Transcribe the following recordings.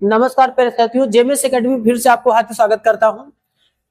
नमस्कार प्यारे साथियों, जेएमएस एकेडमी फिर से आपको हार्दिक स्वागत करता हूं।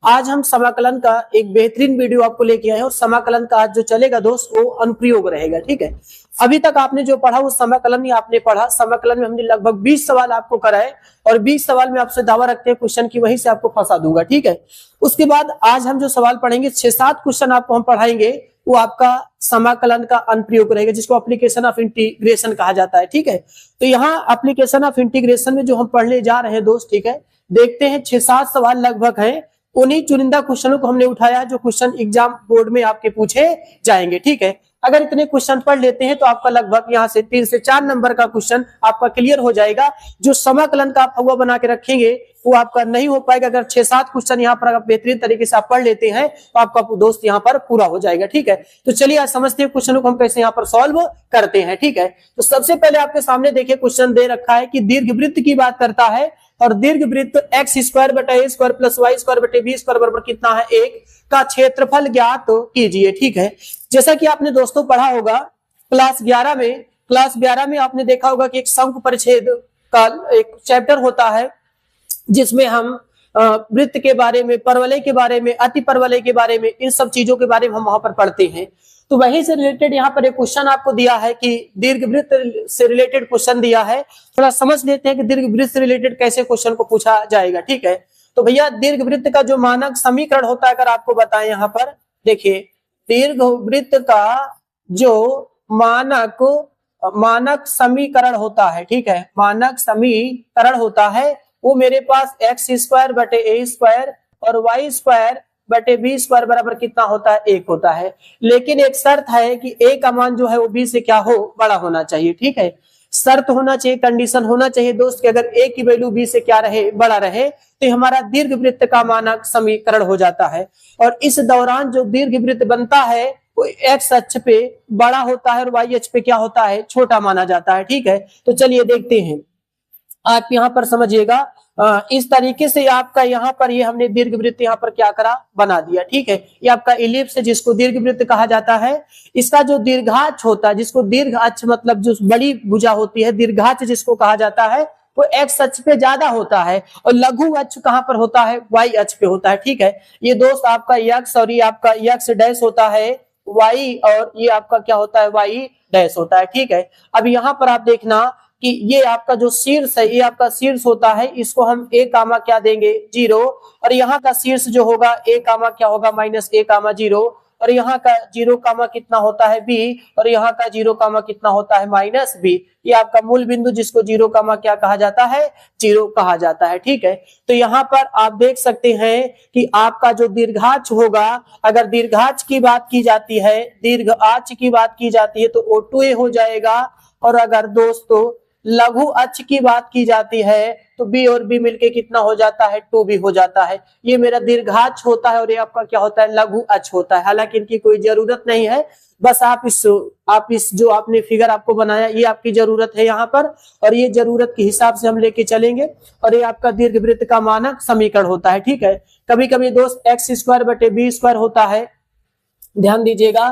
आज हम समाकलन का एक बेहतरीन वीडियो आपको लेके आए हैं और समाकलन का आज जो चलेगा दोस्त वो अनुप्रयोग रहेगा। ठीक है, अभी तक आपने जो पढ़ा वो समाकलन ही आपने पढ़ा। समाकलन में हमने लगभग 20 सवाल आपको कराए और 20 सवाल में आपसे दावा रखते हैं क्वेश्चन की वहीं से आपको फंसा दूंगा। ठीक है, उसके बाद आज हम जो सवाल पढ़ेंगे 6-7 क्वेश्चन आपको हम पढ़ाएंगे, वो आपका समाकलन का अनुप्रयोग रहेगा जिसको एप्लीकेशन ऑफ इंटीग्रेशन कहा जाता है। ठीक है, तो यहाँ एप्लीकेशन ऑफ इंटीग्रेशन में जो हम पढ़ने जा रहे हैं दोस्त, ठीक है, देखते हैं 6-7 सवाल लगभग हैं। उन्हीं चुनिंदा क्वेश्चनों को हमने उठाया जो क्वेश्चन एग्जाम बोर्ड में आपके पूछे जाएंगे। ठीक है, अगर इतने क्वेश्चन पढ़ लेते हैं तो आपका लगभग यहाँ से 3 से 4 नंबर का क्वेश्चन आपका क्लियर हो जाएगा। जो समाकलन का आप फगुआ बना के रखेंगे वो आपका नहीं हो पाएगा। अगर 6-7 क्वेश्चन यहाँ पर बेहतरीन तरीके से आप पढ़ लेते हैं तो आपका दोस्त यहाँ पर पूरा हो जाएगा। ठीक है, तो चलिए आज समझते हैं क्वेश्चनों को हम कैसे यहाँ पर सॉल्व करते हैं। ठीक है, तो सबसे पहले आपके सामने देखिए क्वेश्चन दे रखा है कि दीर्घवृत्त की बात करता है और दीर्घवृत्त x² बटा a² प्लस y² बटे b² बराबर कितना है 1 का क्षेत्रफल ज्ञात कीजिए। ठीक है, जैसा कि आपने दोस्तों पढ़ा होगा क्लास 11 में आपने देखा होगा कि एक शंकु परिच्छेद का एक चैप्टर होता है जिसमें हम वृत्त के बारे में, परवलय के बारे में, अति परवलय के बारे में, इन सब चीजों के बारे में हम वहां पर पढ़ते हैं। तो वहीं से रिलेटेड यहाँ पर एक क्वेश्चन आपको दिया है कि दीर्घवृत्त से रिलेटेड क्वेश्चन दिया है। थोड़ा समझ लेते हैं कि दीर्घवृत्त से रिलेटेड कैसे क्वेश्चन को पूछा जाएगा। ठीक है, तो भैया दीर्घवृत्त का जो मानक समीकरण होता है अगर आपको बताएं, यहाँ पर देखिए दीर्घवृत्त का जो मानक समीकरण होता है, ठीक है, मानक समीकरण होता है वो मेरे पास x² बटे a² और y² बटे b² बराबर कितना होता है 1 होता है। लेकिन एक शर्त है कि a का मान जो है वो b से क्या हो, बड़ा होना चाहिए। ठीक है, शर्त होना चाहिए, कंडीशन होना चाहिए दोस्त कि अगर a की वैल्यू b से क्या रहे, बड़ा रहे, तो हमारा दीर्घवृत्त का मानक समीकरण हो जाता है। और इस दौरान जो दीर्घवृत्त बनता है वो x अक्ष पे बड़ा होता है और y अक्ष पे क्या होता है, छोटा माना जाता है। ठीक है, तो चलिए देखते हैं, आप यहाँ पर समझिएगा इस तरीके से आपका यहाँ पर ये हमने दीर्घवृत्त यहाँ पर क्या करा, बना दिया। ठीक है, ये आपका इलिप्स है जिसको दीर्घवृत्त कहा जाता है। इसका जो दीर्घाक्ष होता है, जिसको दीर्घ अक्ष मतलब जो बड़ी भुजा होती है, दीर्घाक्ष जिसको कहा जाता है, वो एक्स अक्ष पे ज्यादा होता है और लघु अक्ष कहाँ पर होता है, वाई अक्ष पे होता है। ठीक है, ये दोस्त आपका यक्स और ये आपका यक्स डैश होता है वाई और ये आपका क्या होता है, वाई डैश होता है। ठीक है, अब यहाँ पर आप देखना कि ये आपका जो शीर्ष है, ये आपका शीर्ष होता है, इसको हम a कामा क्या देंगे 0 और यहाँ का शीर्ष जो होगा a कामा क्या होगा -a कामा 0 और यहाँ का 0 कामा कितना होता है b और यहाँ का 0 कामा कितना होता है -b। ये आपका मूल बिंदु जिसको 0 कामा क्या कहा जाता है, 0 कहा जाता है। ठीक है, तो यहाँ पर आप देख सकते हैं कि आपका जो दीर्घाक्ष होगा, अगर दीर्घाक्ष की बात की जाती है, दीर्घाक्ष की बात की जाती है तो वो 2a हो जाएगा और अगर दोस्तों लघु अक्ष की बात की जाती है तो b और b मिलके कितना हो जाता है, 2b हो जाता है। ये मेरा दीर्घाक्ष होता है और ये आपका क्या होता है, लघु अक्ष होता है। हालांकि इनकी कोई जरूरत नहीं है, बस आप इस जो आपने फिगर आपको बनाया ये आपकी जरूरत है यहाँ पर और ये जरूरत के हिसाब से हम लेके चलेंगे और ये आपका दीर्घवृत्त का मानक समीकरण होता है। ठीक है, कभी कभी दोस्त x² बटे b² होता है, ध्यान दीजिएगा,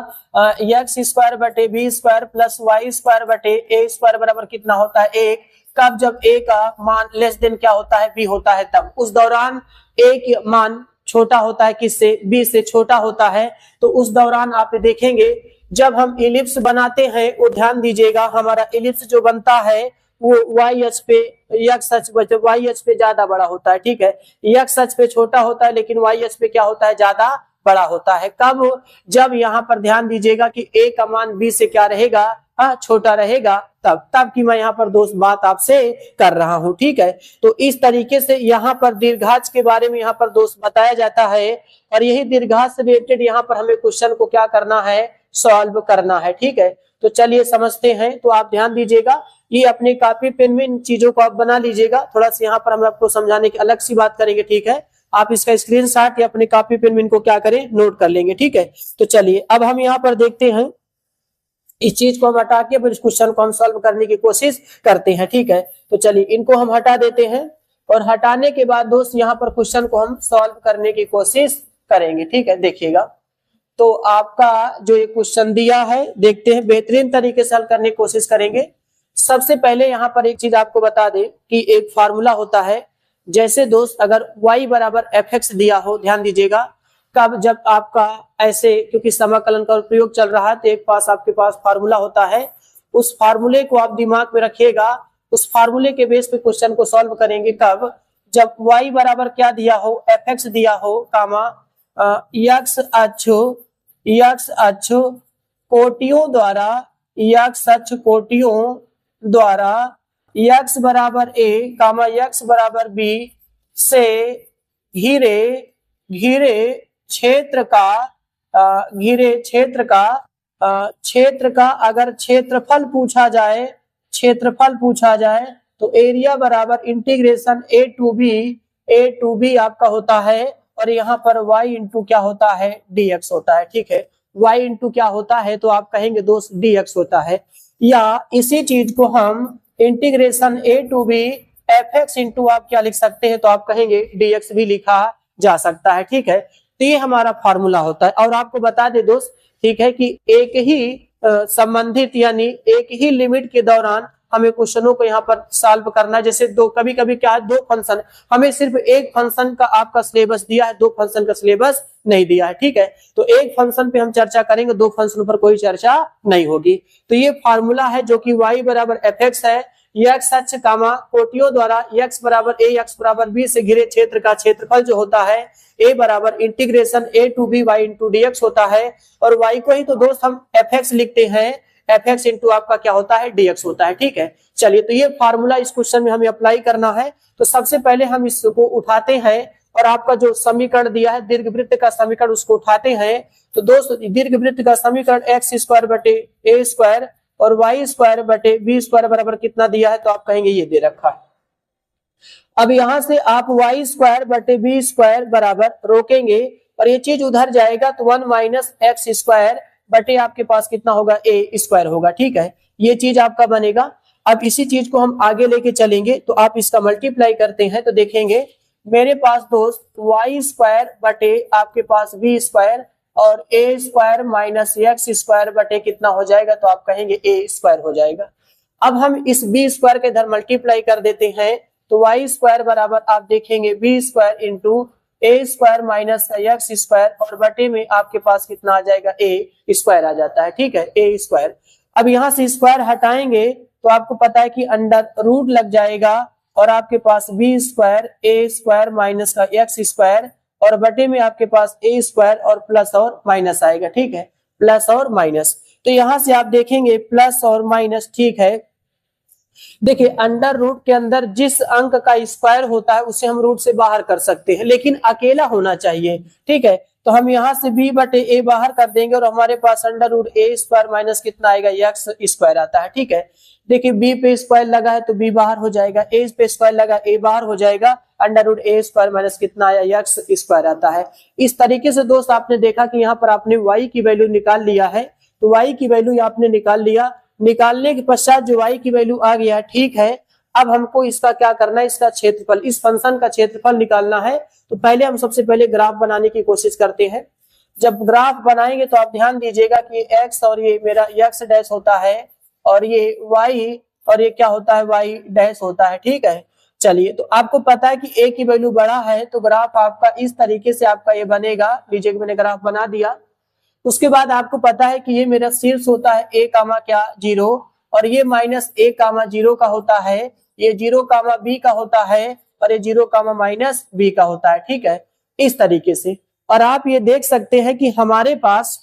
x² बटे b² प्लस y² बटे a² बराबर कितना होता है 1। कब, जब a का मान लेस देन क्या होता है, b होता है, तब उस दौरान a का मान छोटा होता है किससे, b से छोटा होता है। तो उस दौरान आप देखेंगे जब हम इलिप्स बनाते हैं, वो ध्यान दीजिएगा हमारा इलिप्स जो बनता है वो y अक्ष पे, x अक्ष पे, y अक्ष पे ज्यादा बड़ा होता है। ठीक है, x अक्ष पे छोटा होता है लेकिन y अक्ष पे क्या होता है, ज्यादा बड़ा होता है। कब, जब यहाँ पर ध्यान दीजिएगा कि a का मान b से क्या रहेगा, छोटा रहेगा, तब की मैं यहाँ पर दोस्त बात आपसे कर रहा हूँ। ठीक है, तो इस तरीके से यहाँ पर दीर्घाक्ष के बारे में यहाँ पर दोस्त बताया जाता है और यही दीर्घाक्ष से रिलेटेड यहाँ पर हमें क्वेश्चन को क्या करना है, सॉल्व करना है। ठीक है, तो चलिए समझते हैं। तो आप ध्यान दीजिएगा, ये अपने कॉपी पेन में इन चीजों को आप बना लीजिएगा। थोड़ा सा यहाँ पर हम आपको समझाने की अलग सी बात करेंगे। ठीक है, आप इसका स्क्रीनशॉट या अपने कॉपी पेन में इनको क्या करें, नोट कर लेंगे। ठीक है, तो चलिए अब हम यहाँ पर देखते हैं, इस चीज को हम हटा के फिर इस क्वेश्चन को हम सॉल्व करने की कोशिश करते हैं। ठीक है, तो चलिए इनको हम हटा देते हैं और हटाने के बाद दोस्त यहाँ पर क्वेश्चन को हम सॉल्व करने की कोशिश करेंगे। ठीक है, देखिएगा तो आपका जो ये क्वेश्चन दिया है, देखते हैं बेहतरीन तरीके से हल करने की कोशिश करेंगे। सबसे पहले यहाँ पर एक चीज आपको बता दें कि एक फार्मूला होता है, जैसे दोस्त अगर y बराबर fx दिया हो, ध्यान दीजिएगा, कब जब आपका ऐसे, क्योंकि समाकलन का प्रयोग चल रहा है तो एक पास आपके पास फार्मूला होता है, उस फार्मूले को आप दिमाग में रखिएगा, उस फार्मूले के बेस पे क्वेश्चन को सॉल्व करेंगे। कब? जब y बराबर क्या दिया हो, fx दिया हो, कामा x अक्ष कोटियों द्वारा, x अक्ष कोटियों द्वारा x बराबर a कामा x बराबर b से घिरे क्षेत्र का अगर क्षेत्रफल पूछा जाए तो एरिया बराबर इंटीग्रेशन a टू बी आपका होता है, और यहाँ पर y इंटू क्या होता है, dx होता है। ठीक है, y इंटू क्या होता है, तो आप कहेंगे दोस्त dx होता है। या इसी चीज को हम integration a to B fx into आप क्या लिख सकते हैं, तो आप कहेंगे dx भी लिखा जा सकता है। ठीक है, तो ये हमारा फार्मूला होता है। और आपको बता दे दोस्त, ठीक है, कि एक ही संबंधित यानी एक ही लिमिट के दौरान हमें क्वेश्चनों को यहाँ पर सॉल्व करना है। जैसे कभी कभी क्या है, दो फंक्शन, हमें सिर्फ एक फंक्शन का आपका सिलेबस दिया है, दो फंक्शन का सिलेबस नहीं दिया है। ठीक है, तो एक फंक्शन पे हम चर्चा करेंगे, दो फंक्शन पर कोई चर्चा नहीं होगी। तो ये फार्मूला है जो कि y बराबर fx है, x अक्ष कामा कोटियों द्वारा x बराबर a x बराबर b से घिरे क्षेत्र का क्षेत्रफल जो होता है a बराबर integration a to B y into dx होता है, और y को ही तो दोस्त हम fx लिखते हैं, fx इंटू आपका क्या होता है, dx होता है। ठीक है, चलिए, तो ये फार्मूला इस क्वेश्चन में हमें अप्लाई करना है। तो सबसे पहले हम इसको उठाते हैं और आपका जो समीकरण दिया है दीर्घवृत्त का समीकरण, उसको उठाते हैं। तो दोस्त दीर्घवृत्त का समीकरण x स्क्वायर बटे a स्क्वायर और y स्क्वायर बटे b स्क्वायर बराबर कितना दिया है, तो आप कहेंगे ये दे रखा है। अब यहां से आप y स्क्वायर बटे b स्क्वायर बराबर रोकेंगे और ये चीज उधर जाएगा तो 1 माइनस एक्स स्क्वायर बटे आपके पास कितना होगा, a स्क्वायर होगा। ठीक है, ये चीज आपका बनेगा। अब इसी चीज को हम आगे लेके चलेंगे, तो आप इसका मल्टीप्लाई करते हैं तो देखेंगे मेरे पास दोस्त y स्क्वायर बटे आपके पास b स्क्वायर और a square minus X square बटे कितना हो जाएगा, तो आप कहेंगे a स्क्वायर हो जाएगा। अब हम इस b स्क्वायर के इधर मल्टीप्लाई कर देते हैं, तो y स्क्वायर बराबर आप देखेंगे b square into a square minus X square और बटे में आपके पास कितना आ जाएगा, a स्क्वायर आ जाता है। ठीक है, a स्क्वायर। अब यहाँ से स्क्वायर हटाएंगे तो आपको पता है कि अंडर रूट लग जाएगा और आपके पास b square a square minus का एक्स स्क्वायर और बटे में आपके पास a स्क्वायर और प्लस और माइनस आएगा। ठीक है, प्लस और माइनस। तो यहां से आप देखेंगे प्लस और माइनस। ठीक है, देखिए अंडर रूट के अंदर जिस अंक का स्क्वायर होता है उसे हम रूट से बाहर कर सकते हैं, लेकिन अकेला होना चाहिए। ठीक है, तो हम यहाँ से b बटे a बाहर कर देंगे और हमारे पास under root a square minus कितना आएगा, एक्स स्क्वायर आता है। ठीक है, देखिए b पे स्क्वायर लगा है तो b बाहर हो जाएगा, a पे स्क्वायर लगा a बाहर हो जाएगा, under root a square minus कितना आया, एक्स स्क्वायर आता है। इस तरीके से दोस्त आपने देखा कि यहाँ पर आपने y की वैल्यू निकाल लिया है, तो y की वैल्यू आपने निकाल लिया। निकालने के पश्चात जो y की वैल्यू आ गया, ठीक है, अब हमको इसका क्या करना है, इसका क्षेत्रफल, इस फंक्शन का क्षेत्रफल निकालना है। तो पहले हम सबसे पहले ग्राफ बनाने की कोशिश करते हैं। जब ग्राफ बनाएंगे तो आप ध्यान दीजिएगा कि x और ये मेरा x डैश होता है और ये y और ये क्या होता है, y डैश होता है। ठीक है, चलिए, तो आपको पता है कि a की वैल्यू बड़ा है तो ग्राफ आपका इस तरीके से आपका ये बनेगा। लीजिए मैंने ग्राफ बना दिया। उसके बाद आपको पता है कि ये मेरा शीर्ष होता है a कामा क्या 0 और ये माइनस a कामा 0 का होता है, ये 0 कामा b का होता है और ये 0 कामा माइनस b का होता है। ठीक है, इस तरीके से। और आप ये देख सकते हैं कि हमारे पास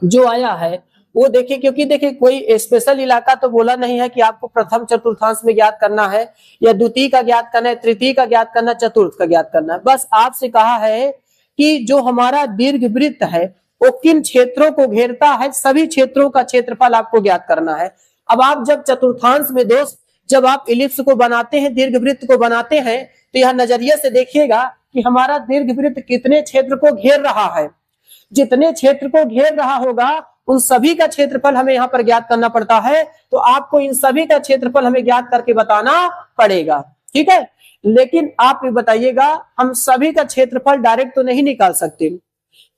जो आया है वो देखिए, क्योंकि देखिए कोई स्पेशल इलाका तो बोला नहीं है कि आपको प्रथम चतुर्थांश में ज्ञात करना है या द्वितीय का ज्ञात करना है, तृतीय का ज्ञात करना, चतुर्थ का ज्ञात करना है। बस आपसे कहा है कि जो हमारा दीर्घवृत्त है वो किन क्षेत्रों को घेरता है, सभी क्षेत्रों का क्षेत्रफल आपको ज्ञात करना है। अब आप जब चतुर्थांश में दोस्त जब आप इलिप्स को बनाते हैं, दीर्घवृत्त को बनाते हैं, तो यह नजरिए से देखिएगा कि हमारा दीर्घवृत्त कितने क्षेत्र को घेर रहा है। जितने क्षेत्र को घेर रहा होगा उन सभी का क्षेत्रफल हमें यहाँ पर ज्ञात करना पड़ता है। तो आपको इन सभी का क्षेत्रफल हमें ज्ञात करके बताना पड़ेगा। ठीक है, लेकिन आप ये बताइएगा, हम सभी का क्षेत्रफल डायरेक्ट तो नहीं निकाल सकते।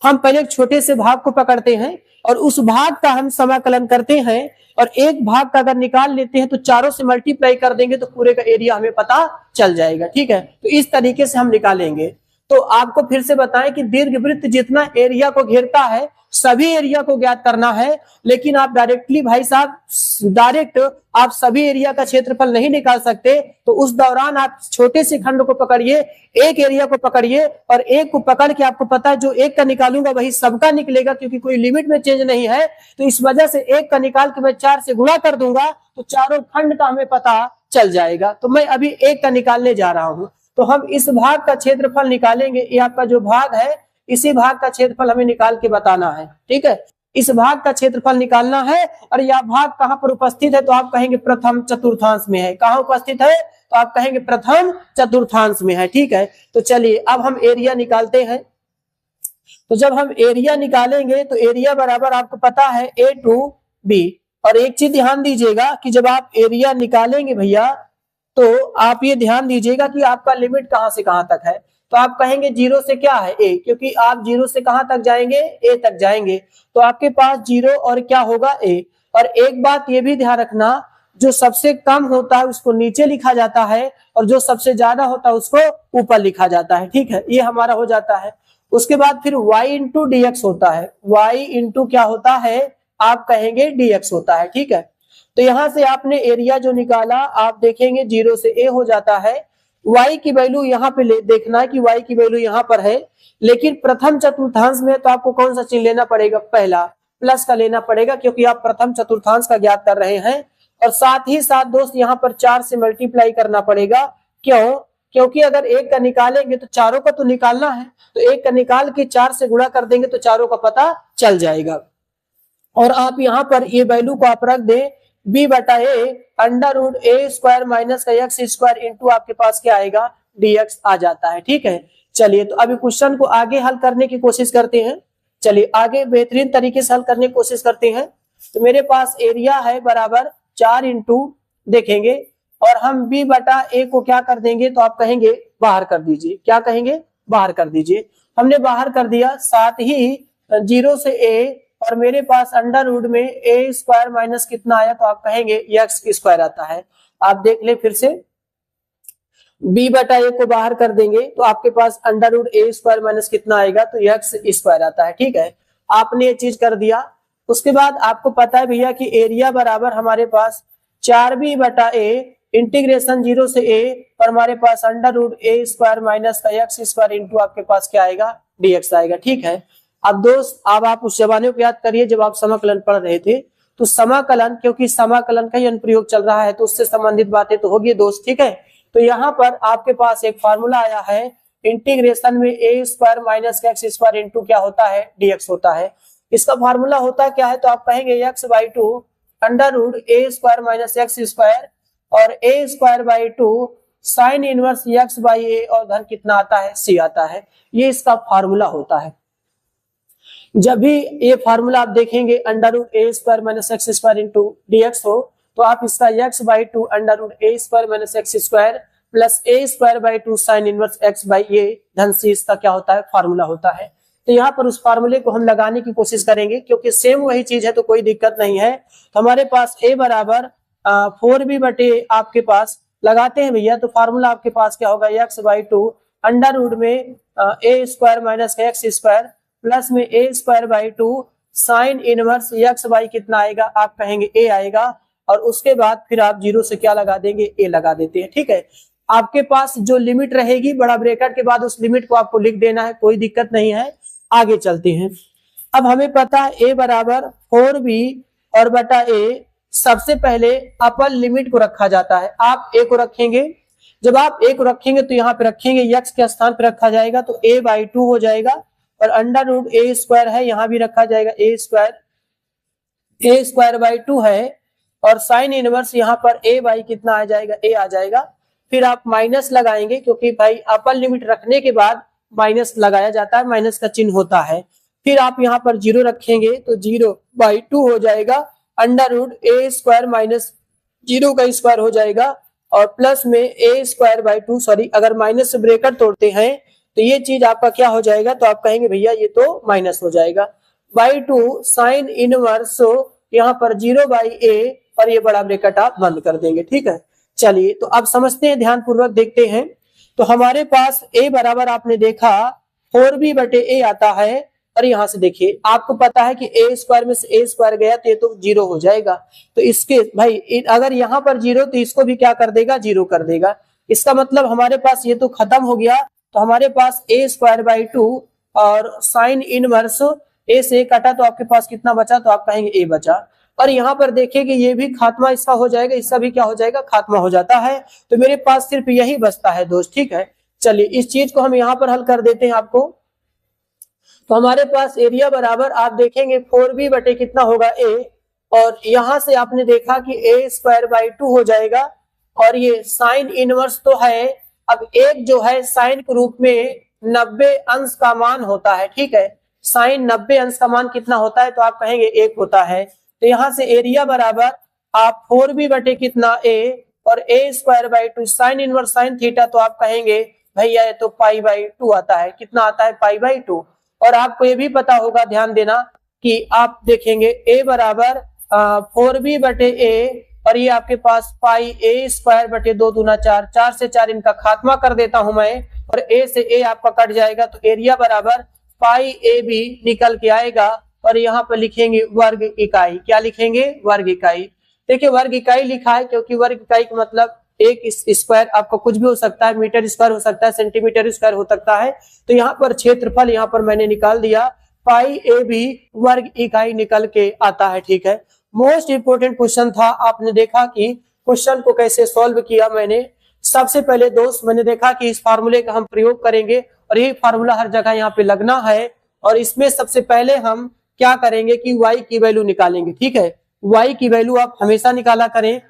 हम पहले एक छोटे से भाग को पकड़ते हैं, और उस भाग का हम समाकलन करते हैं और एक भाग का अगर निकाल लेते हैं तो चारों से मल्टीप्लाई कर देंगे तो पूरे का एरिया हमें पता चल जाएगा। ठीक है, तो इस तरीके से हम निकालेंगे। तो आपको फिर से बताएं कि दीर्घवृत्त जितना एरिया को घेरता है सभी एरिया को ज्ञात करना है, लेकिन आप डायरेक्टली भाई साहब डायरेक्ट आप सभी एरिया का क्षेत्रफल नहीं निकाल सकते। तो उस दौरान आप छोटे से खंड को पकड़िए, एक एरिया को पकड़िए और एक को पकड़ के आपको पता है जो एक का निकालूंगा वही सबका निकलेगा, क्योंकि कोई लिमिट में चेंज नहीं है। तो इस वजह से एक का निकाल के मैं 4 से गुणा कर दूंगा तो चारों खंड का हमें पता चल जाएगा। तो मैं अभी एक का निकालने जा रहा हूं, तो हम इस भाग का क्षेत्रफल निकालेंगे। ये आपका जो भाग है इसी भाग का क्षेत्रफल हमें निकाल के बताना है। ठीक है, इस भाग का क्षेत्रफल निकालना है और यह भाग कहां पर उपस्थित है तो आप कहेंगे प्रथम चतुर्थांश में है। कहां उपस्थित है तो आप कहेंगे प्रथम चतुर्थांश में है। ठीक है, तो चलिए अब हम एरिया निकालते हैं। तो जब हम एरिया निकालेंगे तो एरिया बराबर आपको पता है ए टू बी। और एक चीज ध्यान दीजिएगा कि जब आप एरिया निकालेंगे भैया तो आप ये ध्यान दीजिएगा कि आपका लिमिट कहां से कहां तक है। तो आप कहेंगे 0 से क्या है ए, क्योंकि आप 0 से कहां तक जाएंगे ए तक जाएंगे। तो आपके पास 0 और क्या होगा ए। और एक बात ये भी ध्यान रखना, जो सबसे कम होता है उसको नीचे लिखा जाता है और जो सबसे ज्यादा होता है उसको ऊपर लिखा जाता है। ठीक है, ये हमारा हो जाता है। उसके बाद फिर y इंटू डी एक्स होता है। y इंटू क्या होता है आप कहेंगे dx होता है। ठीक है, तो यहां से आपने एरिया जो निकाला आप देखेंगे 0 से a हो जाता है। y की वैल्यू यहाँ पे देखना है कि y की वैल्यू यहाँ पर है, लेकिन प्रथम चतुर्थांश में तो आपको कौन सा चिन्ह लेना पड़ेगा, पहला प्लस का लेना पड़ेगा, क्योंकि आप प्रथम चतुर्थांश का ज्ञात कर रहे हैं। और साथ ही साथ दोस्त यहाँ पर 4 से मल्टीप्लाई करना पड़ेगा। क्यों? क्योंकि अगर एक का निकालेंगे तो चारों का तो निकालना है, तो एक का निकाल के 4 से गुणा कर देंगे तो चारों का पता चल जाएगा। और आप यहाँ पर ये वैल्यू को आप रख दें b बटा A under root A square minus का एक्स स्क्वायर इंटू आपके पास क्या आएगा dx आ जाता है। ठीक है, चलिए तो अभी क्वेश्चन को आगे हल करने की कोशिश करते हैं। चलिए आगे बेहतरीन तरीके से हल करने की कोशिश करते हैं। तो मेरे पास एरिया है बराबर 4 इंटू देखेंगे और हम b बटा ए को क्या कर देंगे तो आप कहेंगे बाहर कर दीजिए। क्या कहेंगे? बाहर कर दीजिए। हमने बाहर कर दिया, साथ ही 0 से a और मेरे पास अंडर रूट में ए स्क्वायर माइनस कितना आया तो आप कहेंगे एक्स स्क्वायर आता है। आप देख ले फिर से b बटा ए को बाहर कर देंगे तो आपके पास under root A square minus कितना आएगा तो एक्स स्क्वायर आता है। ठीक है, आपने ये चीज कर दिया। उसके बाद आपको पता है भैया कि एरिया बराबर हमारे पास 4b बटा ए इंटीग्रेशन 0 से a और हमारे पास under root A square minus का एक्स स्क्वायर इंटू आपके पास क्या आएगा dx आएगा। ठीक है, अब दोस्त अब आप उस जमाने को याद करिए जब आप समाकलन पढ़ रहे थे। तो समाकलन, क्योंकि समाकलन का ही अनुप्रयोग चल रहा है तो उससे संबंधित बातें तो होगी दोस्त। ठीक है, तो यहाँ पर आपके पास एक फार्मूला आया है इंटीग्रेशन में A square minus X square into क्या होता है dx होता है। इसका फार्मूला होता क्या है तो आप कहेंगे x by 2 under root A square minus X square और A square by 2 sine inverse x by A और धन कितना आता है c आता है। ये इसका फार्मूला होता है। जब भी ये फार्मूला आप देखेंगे under root A square minus X square into dx हो तो आप इसका x by 2 under root A square minus X square plus A square by 2 sine inverse x by A धन c इसका क्या होता है फार्मूला होता है। तो यहाँ पर उस फार्मूले को हम लगाने की कोशिश करेंगे क्योंकि सेम वही चीज है तो कोई दिक्कत नहीं है। तो हमारे पास a बराबर 4b बटे आपके पास लगाते हैं भैया, तो फार्मूला आपके पास क्या होगा x बाई 2 अंडर रूट में A square minus X square plus में A square by 2 sine inverse X by कितना आएगा आप कहेंगे ए आएगा। और उसके बाद फिर आप 0 से क्या लगा देंगे ए लगा देते हैं। ठीक है, आपके पास जो लिमिट रहेगी बड़ा ब्रैकेट के बाद उस लिमिट को आपको लिख देना है, कोई दिक्कत नहीं है। आगे चलते हैं। अब हमें पता है ए बराबर 4b और बटा ए सबसे पहले अपर लिमिट को रखा जाता है। आप ए को रखेंगे, जब आप ए को रखेंगे तो यहाँ पे रखेंगे एक्स के स्थान पे रखा जाएगा तो ए बाई 2 हो जाएगा और अंडर रूट ए स्क्वायर है यहाँ भी रखा जाएगा ए स्क्वायर बाई 2 है और साइन इनवर्स यहाँ पर ए बाई कितना आ जाएगा ए आ जाएगा। फिर आप माइनस लगाएंगे क्योंकि भाई अपर लिमिट रखने के बाद माइनस लगाया जाता है, माइनस का चिन्ह होता है। फिर आप यहाँ पर 0 रखेंगे तो 0 बाई 2 हो जाएगा under root A square minus 0 का स्क्वायर हो जाएगा और प्लस में ए स्क्वायर बाई 2 सॉरी अगर माइनस से ब्रैकेट तोड़ते हैं तो ये चीज आपका क्या हो जाएगा तो आप कहेंगे भैया ये तो माइनस हो जाएगा। बाई टू साइन इनवर्स यहाँ पर 0/a और ये बड़ा ब्रैकेट आप बंद कर देंगे। ठीक है, चलिए तो अब समझते हैं, ध्यान पूर्वक देखते हैं। तो हमारे पास a बराबर आपने देखा 4b/a आता है, और यहाँ से देखिए आपको पता है कि a स्क्वायर में से a स्क्वायर गया तो ये तो 0 हो जाएगा। तो इसके भाई अगर यहाँ पर 0 तो इसको भी क्या कर देगा, 0 कर देगा। इसका मतलब हमारे पास ये तो खत्म हो गया। तो हमारे पास a²/2 और साइन इनवर्स a से कटा तो आपके पास कितना बचा, तो आप कहेंगे a बचा। और यहाँ पर देखिए कि ये भी खात्मा इसका हो जाएगा, इसका भी क्या हो जाएगा, खात्मा हो जाता है। तो मेरे पास सिर्फ यही बचता है दोस्त। ठीक है, चलिए इस चीज को हम यहाँ पर हल कर देते हैं आपको। तो हमारे पास एरिया बराबर आप देखेंगे 4b बटे कितना होगा a, और यहां से आपने देखा कि a²/2 हो जाएगा। और ये साइन इनवर्स तो है, अब एक जो है साइन के रूप में 90 अंश का मान होता है। ठीक है, साइन 90 अंश का मान कितना होता है, तो आप कहेंगे 1 होता है। तो यहाँ से एरिया बराबर आप 4b बटे कितना a और a²/2 sine inverse sine theta, तो आप कहेंगे भैया ये तो π/2 आता है। कितना आता है, π/2। और आपको ये भी पता होगा, ध्यान देना कि आप देखेंगे a बराबर 4b बटे a, और ये आपके पास πa²/2 दूना 4, 4 से 4 इनका खात्मा कर देता हूं मैं, और a से a आपका कट जाएगा। तो एरिया बराबर πab निकल के आएगा, और यहाँ पर लिखेंगे वर्ग इकाई। क्या लिखेंगे, वर्ग इकाई। देखिए वर्ग इकाई लिखा है क्योंकि वर्ग इकाई का मतलब एक स्क्वायर आपका कुछ भी हो सकता है, मीटर स्क्वायर हो सकता है, सेंटीमीटर स्क्वायर हो सकता है। तो यहाँ पर क्षेत्रफल यहाँ पर मैंने निकाल दिया, πab वर्ग इकाई निकल के आता है। ठीक है, मोस्ट इंपोर्टेंट क्वेश्चन था। आपने देखा कि क्वेश्चन को कैसे सॉल्व किया मैंने। सबसे पहले दोस्त मैंने देखा कि इस फार्मूले का हम प्रयोग करेंगे, और ये फार्मूला हर जगह यहाँ पे लगना है। और इसमें सबसे पहले हम क्या करेंगे कि y की वैल्यू निकालेंगे। ठीक है, y की वैल्यू आप हमेशा निकाला करें।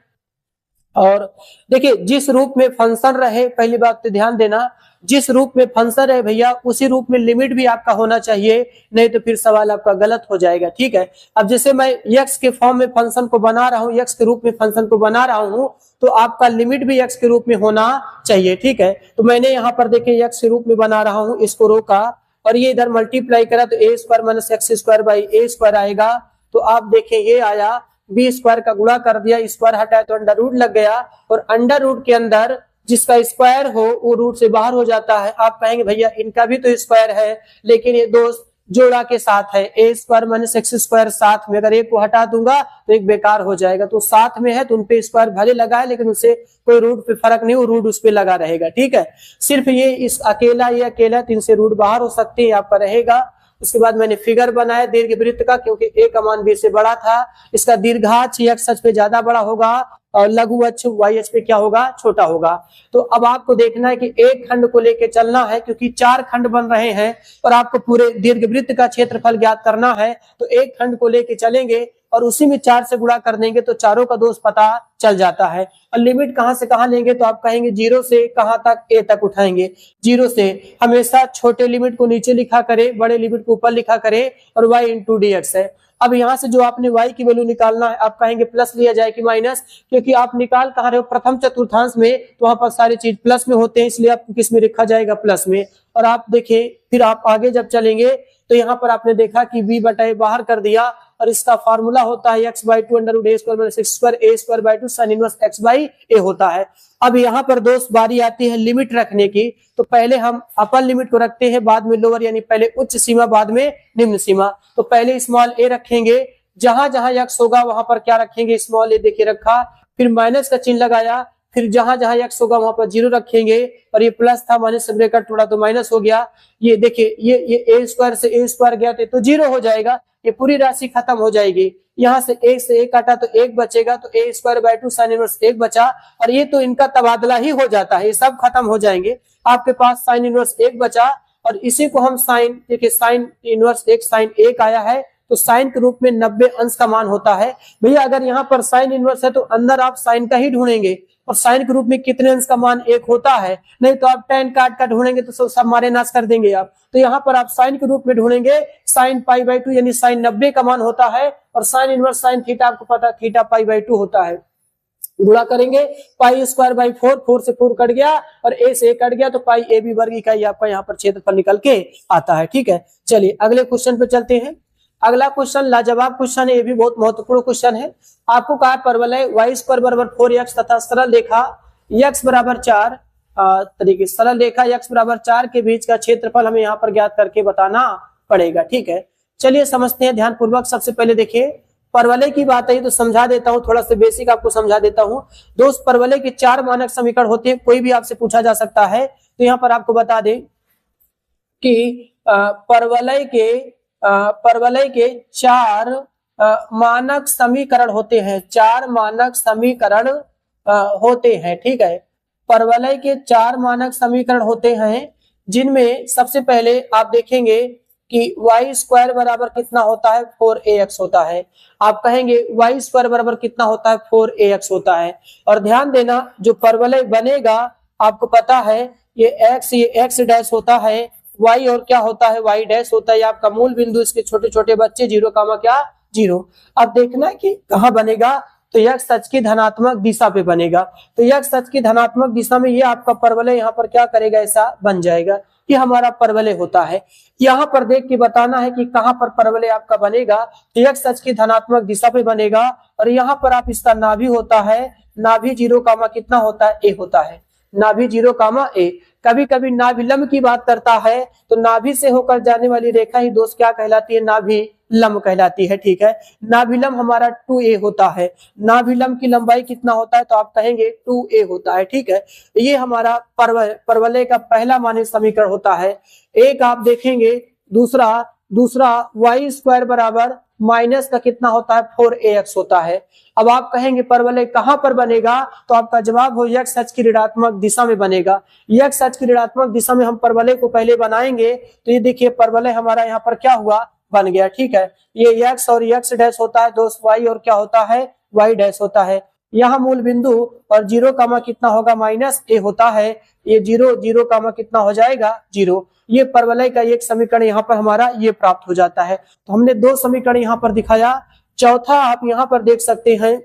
और देखिए जिस रूप में फंक्शन रहे, पहली बात तो ध्यान देना, जिस रूप में फंक्शन रहे भैया उसी रूप में लिमिट भी आपका होना चाहिए, नहीं तो फिर सवाल आपका गलत हो जाएगा। ठीक है, अब जैसे मैं x के फॉर्म में फंक्शन को बना रहा हूँ, x के रूप में फंक्शन को बना रहा हूँ, तो आपका लिमिट भी x के रूप में होना चाहिए। ठीक है, तो मैंने यहाँ पर देखिए x के रूप में बना रहा हूँ, इसको रोका और ये इधर मल्टीप्लाई करा तो a² - x² आएगा। तो आप देखें ये आया, b² का गुणा कर दिया, स्क्वायर हटाया तो अंडर रूट लग गया, और अंडर रूट के अंदर जिसका स्क्वायर हो वो रूट से बाहर हो जाता है। आप कहेंगे भैया इनका भी तो स्क्वायर है, लेकिन ये दोस्त जोड़ा के साथ है, a² - x² साथ में, अगर एक को हटा दूंगा तो एक बेकार हो जाएगा। तो साथ में है तो उनपे स्क्वायर भले लगा है, लेकिन उससे कोई रूट पे फर्क नहीं, वो रूट उस पे लगा रहेगा। ठीक है, सिर्फ ये इस अकेला तो इनसे रूट बाहर हो सकते हैं, यहाँ पर रहेगा। उसके बाद मैंने फिगर बनाया दीर्घ वृत्त का, क्योंकि a का मान b से बड़ा था, इसका दीर्घाक्ष x अक्ष पे ज्यादा बड़ा होगा और लघु अक्ष y अक्ष पे क्या होगा, छोटा होगा। तो अब आपको देखना है कि एक खंड को लेके चलना है, क्योंकि 4 खंड बन रहे हैं और आपको पूरे दीर्घ वृत्त का क्षेत्रफल ज्ञात करना है। तो एक खंड को लेके चलेंगे और उसी में 4 से गुणा कर देंगे तो चारों का दोष पता चल जाता है। और लिमिट कहां से कहां लेंगे, तो आप कहेंगे 0 से कहां तक, a तक उठाएंगे। 0 से हमेशा छोटे लिमिट को नीचे लिखा करे, बड़े लिमिट को ऊपर लिखा करे, और y × dx है। अब यहाँ से जो आपने y की वैल्यू निकालना है, आप कहेंगे प्लस लिया जाए कि माइनस, क्योंकि आप निकाल कहाँ रहे हो, प्रथम चतुर्थांश में, तो वहां पर सारी चीज प्लस में होते हैं, इसलिए आपको किस में लिखा जाएगा, प्लस में। और आप देखिए फिर आप आगे जब चलेंगे तो यहाँ पर आपने देखा कि b/a बाहर कर दिया, और इसका फार्मूला होता है x/2 √a² - x² a² / 2 sin inverse x/a होता है। अब यहाँ पर दोस्त बारी आती है लिमिट रखने की। तो पहले हम अपर लिमिट को रखते हैं, बाद में लोअर, यानी पहले उच्च सीमा बाद में निम्न सीमा। तो पहले स्मॉल a रखेंगे, जहां जहां x होगा वहां पर क्या रखेंगे, स्मॉल a देखिए रखा, फिर माइनस का चिन्ह लगाया, फिर जहां जहां x होगा वहां पर 0 रखेंगे, और ये प्लस था, माइनस से ब्रैकेट टूटा तो माइनस हो गया। ये देखिए ये a² से a² गया तो 0 हो जाएगा, ये पूरी राशि खत्म हो जाएगी। यहाँ से a से a काटा तो 1 बचेगा, तो a² / 2 sin इनवर्स 1 बचा, और ये तो इनका तबादला ही हो जाता है, ये सब खत्म हो जाएंगे। आपके पास sin इनवर्स 1 बचा, और इसी को हम साइन, देखिए sin इनवर्स 1 sin 1 आया है, तो साइन के रूप में 90 अंश का मान होता है। भैया अगर यहाँ पर साइन इनवर्स है तो अंदर आप साइन का ही ढूंढेंगे, और साइन के रूप में कितने अंश का मान 1 होता है, नहीं तो आप tan काट का ढूंढेंगे तो सब मारे नाश कर देंगे आप। तो यहाँ पर आप साइन के रूप में ढूंढेंगे, साइन π/2 यानी साइन 90 का मान होता है, और साइन इनवर्स साइन थीटा आपको पता थीटा π/2 होता है। गुणा करेंगे π² / 4, 4 से 4 कट गया और a से a कट गया, तो πab वर्ग इकाई आपका यहाँ पर क्षेत्रफल निकल के आता है। ठीक है, चलिए अगले क्वेश्चन पे चलते हैं। अगला क्वेश्चन लाजवाब क्वेश्चन है, ये भी बहुत महत्वपूर्ण क्वेश्चन है। आपको कहा परवलय y² बराबर 4x तथा सरल रेखा x बराबर 4 तरीके सरल रेखा x बराबर 4 के बीच का क्षेत्रफल हमें यहाँ पर ज्ञात करके बताना पड़ेगा। ठीक है, चलिए समझते हैं ध्यान पूर्वक। सबसे पहले देखिए परवलय की बात है तो समझा देता हूं, थोड़ा सा बेसिक आपको समझा देता हूं। दोस्त परवलय के 4 मानक समीकरण होते हैं, कोई भी आपसे पूछा जा सकता है। तो यहाँ पर आपको बता दें कि परवलय के 4 मानक समीकरण होते हैं, 4 मानक समीकरण होते हैं। ठीक है, परवलय के 4 मानक समीकरण होते हैं, जिनमें सबसे पहले आप देखेंगे कि y² बराबर कितना होता है 4ax होता है। आप कहेंगे y² बराबर कितना होता है 4ax होता है। और ध्यान देना जो परवलय बनेगा आपको पता है ये x डैश होता है, y और क्या होता है y डैश होता है। आपका मूल बिंदु इसके छोटे छोटे बच्चे 0 कामा क्या 0। अब देखना कि कहाँ बनेगा, तो x अक्ष की धनात्मक दिशा पे बनेगा। तो x अक्ष की धनात्मक दिशा में ये आपका परवलय यहाँ पर क्या करेगा, ऐसा बन जाएगा। ये हमारा परवलय होता है। यहाँ पर देख के बताना है कि कहाँ पर परवलय आपका बनेगा, तो x अक्ष की धनात्मक दिशा पे बनेगा। और यहाँ पर आप इसका नाभि होता है, नाभि 0 कामा कितना होता है a होता है, नाभि 0 कामा a। कभी कभी नाभिलंब की बात करता है तो नाभि से होकर जाने वाली रेखा ही दोस्त क्या कहलाती है, नाभिलंब कहलाती है। ठीक है, नाभिलंब हमारा 2a होता है। नाभिलंब की लंबाई कितना होता है, तो आप कहेंगे 2a होता है। ठीक है, ये हमारा परवलय का पहला मानक समीकरण होता है। एक आप देखेंगे दूसरा y² बराबर माइनस का कितना होता है 4ax होता है। अब आप कहेंगे परवलय कहां पर बनेगा, तो आपका जवाब हो x अक्ष की ऋणात्मक दिशा में बनेगा। x अक्ष की ऋणात्मक दिशा में हम परवलय को पहले बनाएंगे, तो ये देखिए परवलय हमारा यहाँ पर क्या हुआ, बन गया। ठीक है, ये x और x डैश होता है दोस्त, y और क्या होता है y डैश होता है। यहाँ मूल बिंदु और 0 कामा कितना होगा -a होता है। ये 0 कामा कितना हो जाएगा 0। ये परवलय का एक समीकरण यहाँ पर हमारा ये प्राप्त हो जाता है। तो हमने 2 समीकरण यहाँ पर दिखाया। चौथा आप यहाँ पर देख सकते हैं,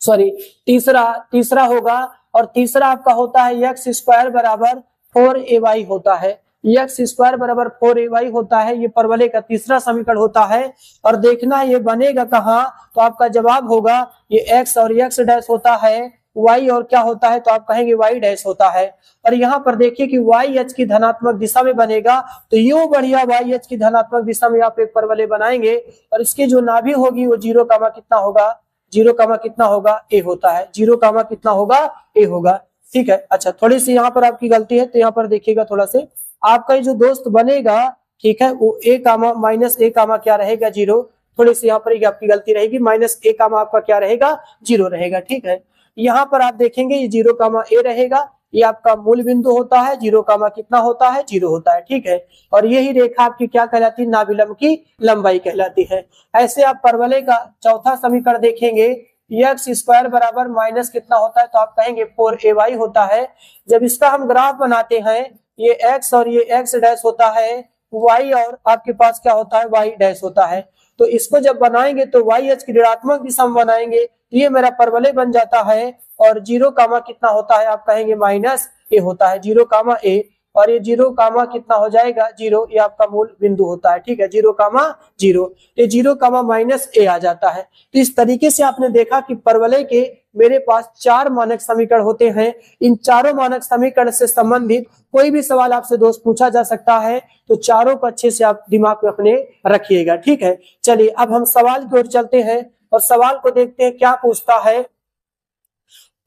सॉरी तीसरा होगा, और तीसरा आपका होता है x² बराबर 4ay होता है। x² बराबर 4ay होता है, ये परवलय का तीसरा समीकरण होता है। और देखना ये बनेगा कहाँ, तो आपका जवाब होगा ये x और x डैश होता है, y और क्या होता है, तो आप कहेंगे y डैश होता है। और यहाँ पर देखिए कि y अक्ष की धनात्मक दिशा में बनेगा, तो यूं बढ़िया y अक्ष की धनात्मक दिशा में आप एक परवलय बनाएंगे और इसकी जो नाभि होगी वो 0 कामा कितना होगा, 0 कामा कितना होगा a होता है, 0 कामा कितना होगा a होगा। ठीक है, अच्छा थोड़ी सी यहाँ पर आपकी गलती है, तो यहाँ पर देखिएगा थोड़ा से आपका ये जो दोस्त बनेगा, ठीक है, वो a कामा -a कामा क्या रहेगा 0। थोड़ी सी यहाँ पर आपकी गलती रहेगी, -a कामा आपका क्या रहेगा 0 रहेगा। ठीक है, यहाँ पर आप देखेंगे ये 0 कामा a रहेगा, ये आपका मूल बिंदु होता है, 0 कामा कितना होता है 0 होता है। ठीक है, और यही रेखा आपकी क्या कहलाती है, नाभिलंब की लंबाई कहलाती है। ऐसे आप परवलय का चौथा समीकरण देखेंगे, x² बराबर माइनस कितना होता है, तो आप कहेंगे 4ay होता है। जब इसका हम ग्राफ बनाते हैं, ये x और ये x डैश होता है, y और आपके पास क्या होता है y डैश होता है। तो इसको जब बनाएंगे तो y अक्ष की ऋणात्मक दिशा में बनाएंगे, तो ये मेरा परवलय बन जाता है। और 0 कामा कितना होता है, आप कहेंगे -a होता है, 0 कामा a। और ये 0 कामा कितना हो जाएगा 0, ये आपका मूल बिंदु होता है। ठीक है, 0 कामा 0, ये 0 कामा -a आ जाता है। तो इस तरीके से आपने देखा कि परवलय के मेरे पास 4 मानक समीकरण होते हैं। इन चारों मानक समीकरण से संबंधित कोई भी सवाल आपसे दोस्त पूछा जा सकता है, तो चारों को अच्छे से आप दिमाग में अपने रखिएगा। ठीक है, चलिए अब हम सवाल की ओर चलते हैं और सवाल को देखते हैं क्या पूछता है।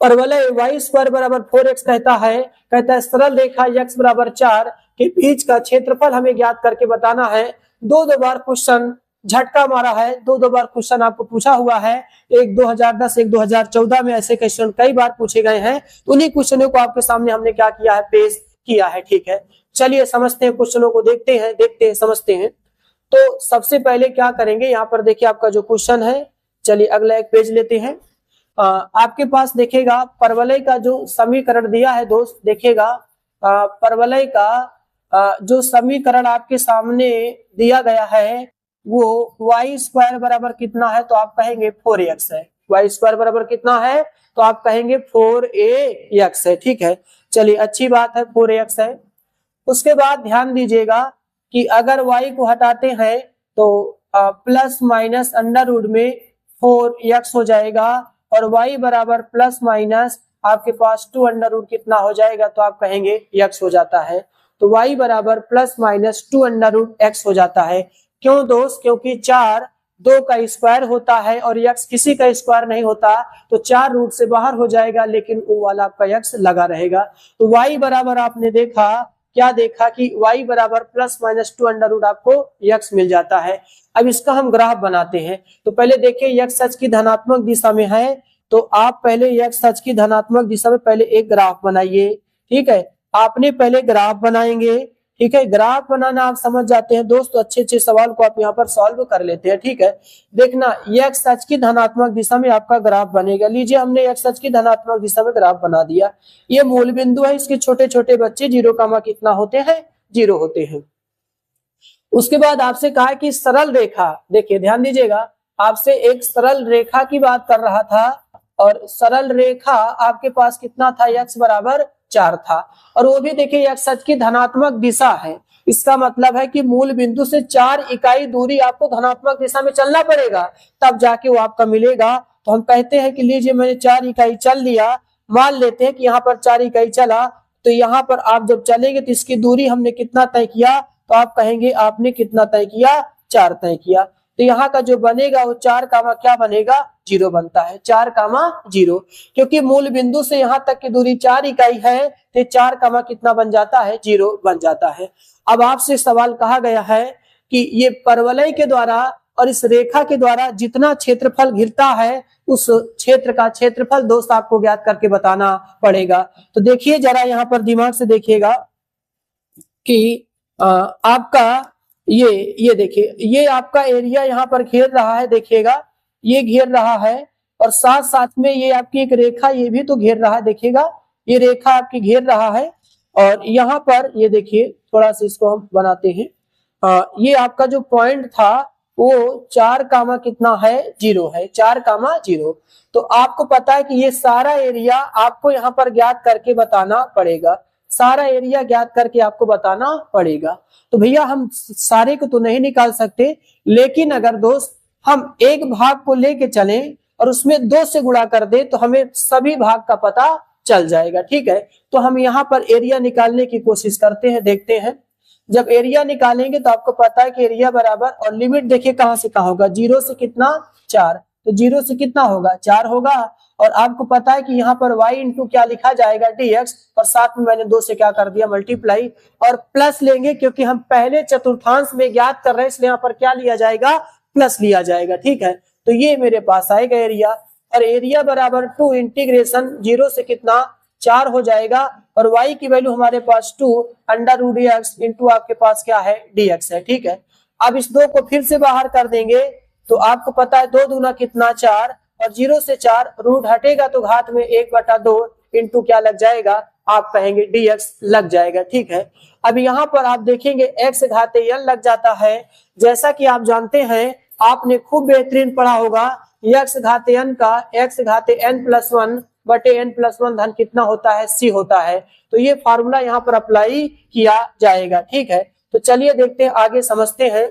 परवलय y² बराबर 4x कहता है सरल रेखा x बराबर 4 के बीच का क्षेत्रफल हमें ज्ञात करके बताना है। 2 बार क्वेश्चन झटका मारा है, 2 बार क्वेश्चन आपको पूछा हुआ है। एक 2010 एक 2014 में ऐसे क्वेश्चन कई बार पूछे गए हैं। उन्हीं क्वेश्चनों को आपके सामने हमने क्या किया है, पेश किया है। ठीक है, चलिए समझते हैं, क्वेश्चनों को देखते हैं समझते हैं। तो सबसे पहले क्या करेंगे, यहाँ पर देखिए आपका जो क्वेश्चन है, चलिए अगला एक पेज लेते हैं। आपके पास देखेगा परवलय का जो समीकरण दिया है दोस्त, देखेगा परवलय का जो समीकरण आपके सामने दिया गया है वो y² बराबर कितना है, तो आप कहेंगे 4x है। y² बराबर कितना है, तो आप कहेंगे 4ax है। ठीक है, चलिए अच्छी बात है, 4ax है। उसके बाद ध्यान दीजिएगा कि अगर y को हटाते हैं तो प्लस माइनस अंडर रूट में 4x हो जाएगा और y बराबर प्लस माइनस आपके पास 2 अंडर रूट कितना हो जाएगा, तो आप कहेंगे x हो जाता है। तो y बराबर plus minus 2 under root x हो जाता है। क्यों दोस्त? क्योंकि 4 2 का स्क्वायर होता है और x किसी का स्क्वायर नहीं होता, तो 4 रूट से बाहर हो जाएगा, लेकिन वो वाला आपका x लगा रहेगा। तो y बराबर आपने देखा, क्या देखा कि y बराबर प्लस माइनस 2 अंडर रूट आपको x मिल जाता है। अब इसका हम ग्राफ बनाते हैं। तो पहले देखिए x सच की धनात्मक दिशा में है, तो आप पहले x सच की धनात्मक दिशा में पहले एक ग्राफ बनाइए। ठीक है, आपने पहले ग्राफ बनाएंगे। ठीक है, ग्राफ बनाना आप समझ जाते हैं दोस्त, तो अच्छे अच्छे सवाल को आप यहाँ पर सॉल्व कर लेते हैं। ठीक है, देखना x सच की धनात्मक दिशा में आपका ग्राफ बनेगा। लीजिए हमने x सच की धनात्मक दिशा में ग्राफ बना दिया। ये मूल बिंदु है, इसके छोटे छोटे बच्चे 0 कामा कितना होते हैं, 0 होते हैं। उसके बाद आपसे कहा कि सरल रेखा, देखिए ध्यान दीजिएगा, आपसे एक सरल रेखा की बात कर रहा था और सरल रेखा आपके पास कितना था, x बराबर 4 था, और वो भी देखिए x सच की धनात्मक दिशा है। इसका मतलब है कि मूल बिंदु से 4 इकाई दूरी आपको धनात्मक दिशा में चलना पड़ेगा, तब जाके वो आपका मिलेगा। तो हम कहते हैं कि लीजिए मैंने 4 इकाई चल लिया, मान लेते हैं कि यहाँ पर 4 इकाई चला, तो यहाँ पर आप जब चलेंगे तो इसकी दूरी हमने कितना तय किया, तो आप कहेंगे आपने कितना तय किया, 4 तय किया। तो यहाँ का जो बनेगा वो 4 कामा क्या बनेगा, 0 बनता है, 4 कामा 0, क्योंकि मूल बिंदु से यहाँ तक की दूरी 4 इकाई है, तो 4 कामा कितना बन जाता है, 0 बन जाता है। अब आपसे सवाल कहा गया है कि ये परवलय के द्वारा और इस रेखा के द्वारा जितना क्षेत्रफल घिरता है, उस क्षेत्र का क्षेत्रफल दोस्त आपको ज्ञात करके बताना पड़ेगा। तो देखिए जरा यहाँ पर दिमाग से देखिएगा कि आपका ये देखिए, ये आपका एरिया यहाँ पर घेर रहा है, देखिएगा ये घेर रहा है, और साथ साथ में ये आपकी एक रेखा ये भी तो घेर रहा है, देखिएगा ये रेखा आपकी घेर रहा है। और यहाँ पर ये देखिए, थोड़ा सा इसको हम बनाते हैं, ये आपका जो पॉइंट था वो 4 कामा कितना है, 0 है, 4 कामा 0। तो आपको पता है कि ये सारा एरिया आपको यहाँ पर ज्ञात करके बताना पड़ेगा, सारा एरिया ज्ञात करके आपको बताना पड़ेगा। तो भैया हम सारे को तो नहीं निकाल सकते, लेकिन अगर दोस्त हम एक भाग को लेके चलें और उसमें 2 से गुणा कर दे, तो हमें सभी भाग का पता चल जाएगा। ठीक है, तो हम यहाँ पर एरिया निकालने की कोशिश करते हैं, देखते हैं। जब एरिया निकालेंगे तो आपको पता है कि एरिया बराबर, और लिमिट देखिए कहां से कहां होगा, 0 से कितना, 4, तो 0 से कितना होगा, 4 होगा। और आपको पता है कि यहाँ पर y इंटू क्या लिखा जाएगा, dx, और साथ में मैंने 2 से क्या कर दिया, मल्टीप्लाई, और प्लस लेंगे क्योंकि हम पहले चतुर्थांश में ज्ञात कर रहे हैं, इसलिए यहाँ पर क्या लिया जाएगा, प्लस लिया जाएगा। ठीक है, तो ये मेरे पास आएगा एरिया, और एरिया बराबर 2 इंटीग्रेशन 0 से कितना, 4 हो जाएगा, और y की वैल्यू हमारे पास 2 अंडर रूट dx इंटू आपके पास क्या है, dx है। ठीक है, अब इस 2 को फिर से बाहर कर देंगे, तो आपको पता है 2 दूना कितना, 4, और 0 से 4 रूट हटेगा तो घात में 1/2 इंटू क्या लग जाएगा, आप कहेंगे dx लग जाएगा। ठीक है, अब यहाँ पर आप देखेंगे x घाते n लग जाता है। जैसा कि आप जानते हैं, आपने खूब बेहतरीन पढ़ा होगा, x घाते n का x घाते n+1 बटे n+1 धन कितना होता है, c होता है। तो ये फार्मूला यहाँ पर अप्लाई किया जाएगा। ठीक है, तो चलिए देखते हैं, आगे समझते हैं।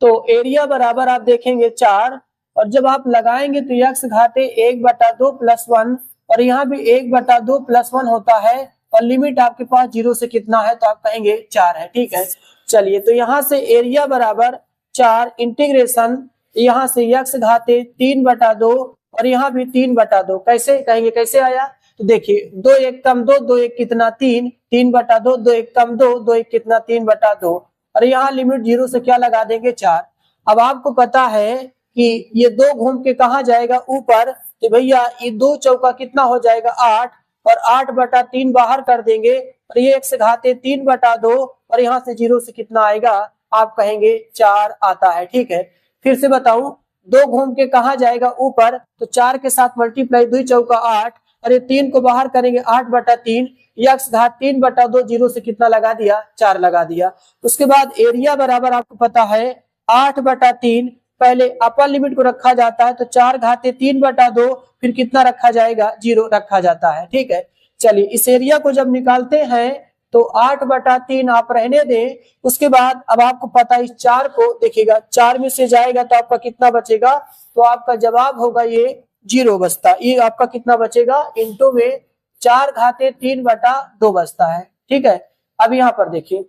तो एरिया बराबर आप देखेंगे 4, और जब आप लगाएंगे तो x घाते 1/2 + 1, और यहाँ भी 1/2 + 1 होता है, और लिमिट आपके पास 0 से कितना है, तो आप कहेंगे 4 है। ठीक है, चलिए तो यहाँ से एरिया बराबर 4 इंटीग्रेशन यहाँ से x घाते 3/2, और यहाँ भी 3/2, कैसे कहेंगे, कैसे आया, तो देखिए 2 1 कम 2, 2 1 कितना 3, 3/2, 2 1 कम 2, 2 1 कितना 3/2, और यहाँ लिमिट 0 से क्या लगा देंगे, 4। अब आपको पता है कि ये 2 घूम के कहाँ जाएगा, ऊपर, तो भैया ये 2 चौका कितना हो जाएगा, 8, और 8/3 बाहर कर देंगे, और ये x घाते 3/2, और यहाँ से 0 से कितना आएगा, आप कहेंगे 4 आता है। ठीक है, फिर से बताऊं, 2 घूम के कहा जाएगा, ऊपर, तो 4 के साथ मल्टीप्लाई, 2 चौका 8, और ये 3 को बाहर करेंगे, 8/3, x घात 3/2, 0 से कितना लगा दिया, 4 लगा दिया। उसके बाद एरिया बराबर आपको पता है 8/3, पहले अपर लिमिट को रखा जाता है, तो 4 घाते 3/2, फिर कितना रखा जाएगा, 0 रखा जाता है। ठीक है, चलिए इस एरिया को जब निकालते हैं तो 8/3 आप रहने दें। उसके बाद अब आपको पता है इस 4 को देखिएगा, 4 में से जाएगा तो आपका कितना बचेगा, तो आपका जवाब होगा ये 0 बचता। ये आपका कितना बचेगा, इंटू में 4/3/2 बचता है। ठीक है, अब यहाँ पर देखिए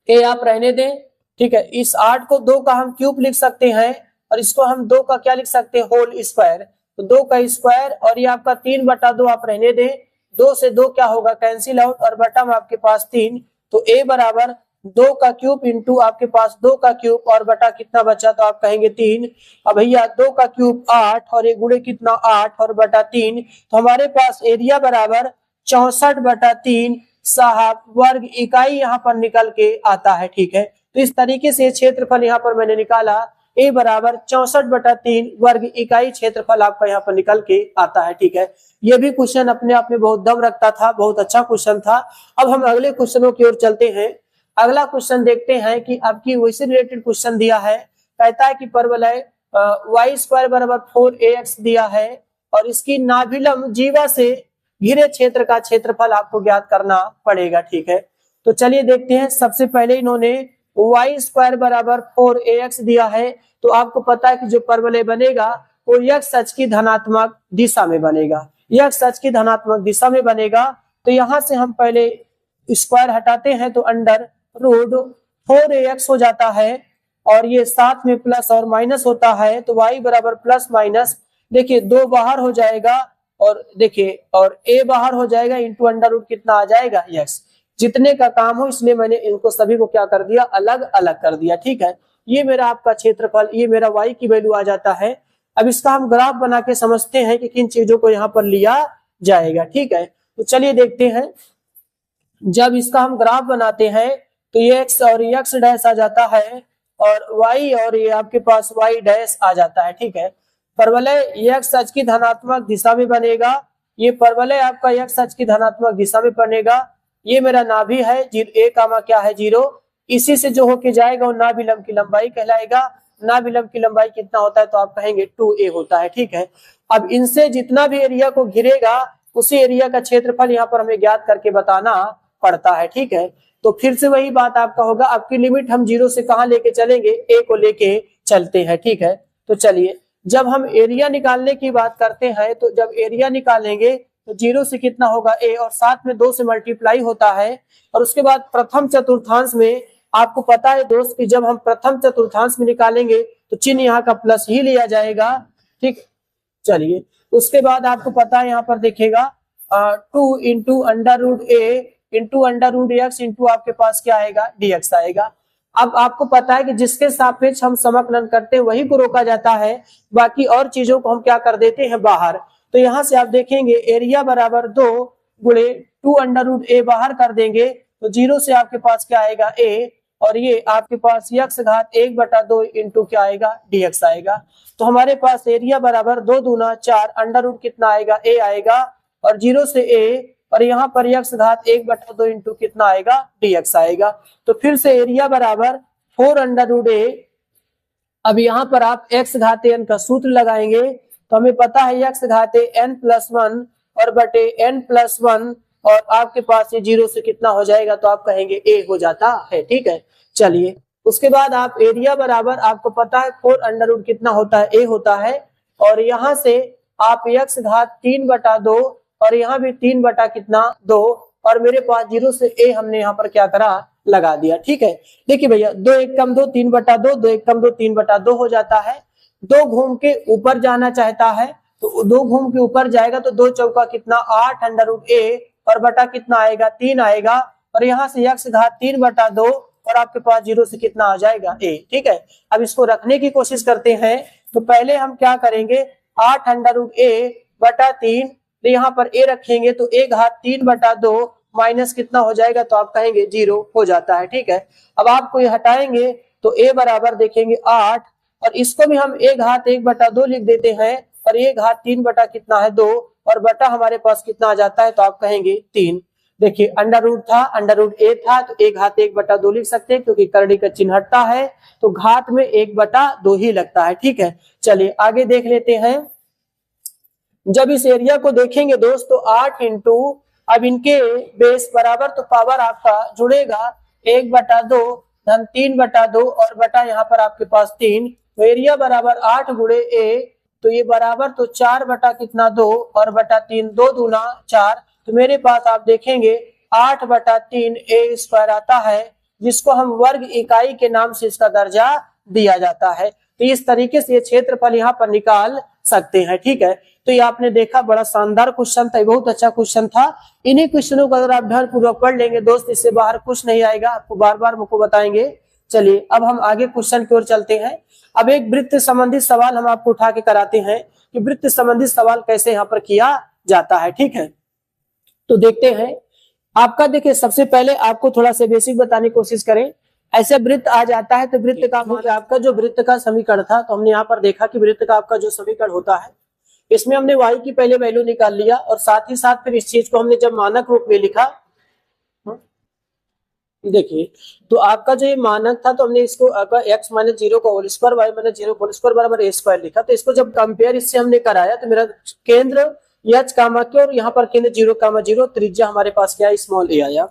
ए आप रहने दें। ठीक है, इस 8 को 2 का हम क्यूब लिख सकते हैं और इसको हम 2 का क्या लिख सकते हैं, होल स्क्वायर। तो 2 का स्क्वायर और ये आपका 3/2 आप रहने दें। 2 से 2 क्या होगा, कैंसिल आउट, और बटा में आपके पास 3। तो ए बराबर 2 का क्यूब इंटू आपके पास 2 का क्यूब और बटा कितना बचा, तो आप कहेंगे 3। अब भैया 2 का क्यूब 8 और ये गुणे कितना 8 और बटा 3, तो हमारे पास एरिया बराबर 64/3 साहब वर्ग इकाई यहाँ पर निकल के आता है। ठीक है, तो इस तरीके से क्षेत्रफल यहाँ पर मैंने निकाला, ए बराबर 64/3 वर्ग इकाई क्षेत्रफल आपका यहाँ पर निकल के आता है। ठीक है, ये भी क्वेश्चन अपने आप में बहुत दम रखता था, बहुत अच्छा क्वेश्चन था। अब हम अगले क्वेश्चनों की ओर चलते हैं। अगला क्वेश्चन देखते हैं कि आपकी वैसे रिलेटेड क्वेश्चन दिया है। कहता है कि परवलय y² बराबर 4ax दिया है और इसकी नाभिलंब जीवा से घिरे क्षेत्र का क्षेत्रफल आपको ज्ञात करना पड़ेगा। ठीक है, तो चलिए देखते हैं। सबसे पहले इन्होंने y² बराबर 4ax दिया है, तो आपको पता है कि जो परवलय बनेगा वो x अक्ष की धनात्मक दिशा में बनेगा, x अक्ष की धनात्मक दिशा में बनेगा। तो यहां से हम पहले स्क्वायर हटाते हैं तो अंडर रूट 4ax हो जाता है और ये साथ में प्लस और माइनस होता है, तो y बराबर प्लस माइनस, देखिए 2 बाहर हो जाएगा और देखिए और a बाहर हो जाएगा इंटू अंडर रूट कितना आ जाएगा x। जितने का काम हो इसलिए मैंने इनको सभी को क्या कर दिया, अलग अलग कर दिया। ठीक है, ये मेरा आपका क्षेत्रफल, ये मेरा y की वैल्यू आ जाता है। अब इसका हम ग्राफ बना के समझते हैं कि किन चीजों को यहाँ पर लिया जाएगा। ठीक है, तो चलिए देखते हैं। जब इसका हम ग्राफ बनाते हैं तो ये x और x डैश आ जाता है और y और ये आपके पास y डैश आ जाता है। ठीक है, परवलय x अक्ष की धनात्मक दिशा में बनेगा, ये परवलय आपका x अक्ष की धनात्मक दिशा में बनेगा। ये मेरा नाभि है, a कामा क्या है 0, इसी से जो होके जाएगा वो नाभिलंब की लंबाई कहलाएगा। नाभिलंब की लंबाई कितना होता है, तो आप कहेंगे 2a होता है। ठीक है, अब इनसे जितना भी एरिया को घिरेगा उसी एरिया का क्षेत्रफल यहाँ पर हमें ज्ञात करके बताना पड़ता है। ठीक है, तो फिर से वही बात आपका होगा, आपकी लिमिट हम 0 से कहाँ लेके चलेंगे, a को लेके चलते हैं। ठीक है, तो चलिए जब हम एरिया निकालने की बात करते हैं तो जब एरिया निकालेंगे तो 0 से कितना होगा a और साथ में 2 से मल्टीप्लाई होता है। और उसके बाद प्रथम चतुर्थांश में आपको पता है दोस्त कि जब हम प्रथम चतुर्थांश में निकालेंगे तो चिन्ह यहाँ का प्लस ही लिया जाएगा। ठीक, चलिए उसके बाद आपको पता है यहाँ पर देखिएगा 2 into under root a into under root x into आपके पास क्या आएगा, dx आएगा। अब आपको पता है कि जिसके सापेक्ष हम समाकलन करते हैं वही को रोका जाता है, बाकी और चीजों को हम क्या कर देते हैं बाहर। तो यहाँ से आप देखेंगे एरिया बराबर 2 गुणे 2 अंडर रूट a बाहर कर देंगे तो 0 से आपके पास क्या आएगा a और ये आपके पास x घात 1/2 इंटू क्या आएगा, dx आएगा। तो हमारे पास एरिया बराबर 2 दूना 4 अंडर रूट कितना आएगा, a आएगा और 0 से a और यहाँ पर x घात 1/2 इंटू कितना आएगा, dx आएगा। तो फिर से एरिया बराबर 4 अंडर रूट a। अब यहाँ पर आप x घाते n का सूत्र लगाएंगे तो हमें पता है x घाते n+1 और बटे n+1 और आपके पास ये 0 से कितना हो जाएगा, तो आप कहेंगे a हो जाता है। ठीक है, चलिए उसके बाद आप एरिया बराबर आपको पता है 4 अंडर रूट कितना होता है, a होता है और यहाँ से आप x घात 3/2 और यहाँ भी 3 बटा कितना 2 और मेरे पास 0 से a हमने यहाँ पर क्या करा, लगा दिया। ठीक है, देखिए भैया 2 1 कम 2 3/2, 2 1 कम 2 3/2 हो जाता है। 2 घूम के ऊपर जाना चाहता है तो 2 घूम के ऊपर जाएगा तो 2 चौका कितना 8 अंडर रूट a और बटा कितना आएगा 3 आएगा और यहाँ से x घात 3/2 और आपके पास 0 से कितना आ जाएगा a। ठीक है, अब इसको रखने की कोशिश करते हैं तो पहले हम क्या करेंगे 8 अंडर रूट a बटा 3, तो यहाँ पर a रखेंगे तो a घात 3/2 माइनस कितना हो जाएगा, तो आप कहेंगे 0 हो जाता है। ठीक है, अब आपको ये हटाएंगे तो a बराबर देखेंगे 8 और इसको भी हम a घात 1/2 लिख देते हैं और a घात 3 बटा कितना है 2 और बटा हमारे पास कितना आ जाता है, तो आप कहेंगे 3। देखिए अंडर रूट था, अंडर रूट a था तो a घात 1/2 लिख सकते हैं क्योंकि करड़ी का चिन्ह हटता है तो घात में 1/2 ही लगता है। ठीक है, चलिए आगे देख लेते हैं। जब इस एरिया को देखेंगे दोस्तों 8 इंटू अब इनके बेस बराबर तो पावर आपका जुड़ेगा 1/2 धन 3/2 और बटा यहाँ पर आपके पास 3, तो एरिया बराबर 8 गुणे ए, तो ये बराबर तो 4 बटा कितना 2 और बटा 3, 2 दूना 4, तो मेरे पास आप देखेंगे 8/3 ए स्क्वायर आता है, जिसको हम वर्ग इकाई के नाम से इसका दर्जा दिया जाता है। तो इस तरीके से ये क्षेत्रफल यहाँ पर निकाल सकते हैं। ठीक है, तो ये आपने देखा बड़ा शानदार क्वेश्चन था, बहुत अच्छा क्वेश्चन था। इन्हीं क्वेश्चनों को अगर आप ध्यान पूर्वक पढ़ लेंगे दोस्त, इससे बाहर कुछ नहीं आएगा, आपको बार बार मुझको बताएंगे। चलिए अब हम आगे क्वेश्चन की ओर चलते हैं। अब एक वृत्त संबंधित सवाल हम आपको उठा के कराते हैं कि वृत्त संबंधित सवाल कैसे यहाँ पर किया जाता है। ठीक है, तो देखते हैं। आपका देखिए सबसे पहले आपको थोड़ा सा बेसिक बताने की कोशिश करें। ऐसे वृत्त आ जाता है तो वृत्त का आपका जो वृत्त का समीकरण था, तो हमने यहाँ पर देखा कि वृत्त का आपका जो समीकरण होता है, इसमें हमने y की पहले वैल्यू निकाल लिया और साथ ही साथ फिर इस चीज को हमने जब मानक रूप में लिखा, देखिए तो आपका जो ये मानक था, तो हमने इसको x - 0 का whole square y - 0 whole square बराबर a स्क्वायर लिखा। तो इसको जब कंपेयर इससे हमने कराया तो मेरा केंद्र h कामा के और यहाँ पर केंद्र 0,0, त्रिज्या हमारे पास क्या है, स्मॉल a आया।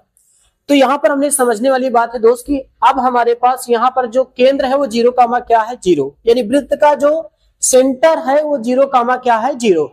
तो यहाँ पर हमने समझने वाली बात है दोस्त कि अब हमारे पास यहाँ पर जो केंद्र है वो 0, क्या है 0, यानी वृत्त का जो सेंटर है वो 0, क्या है 0।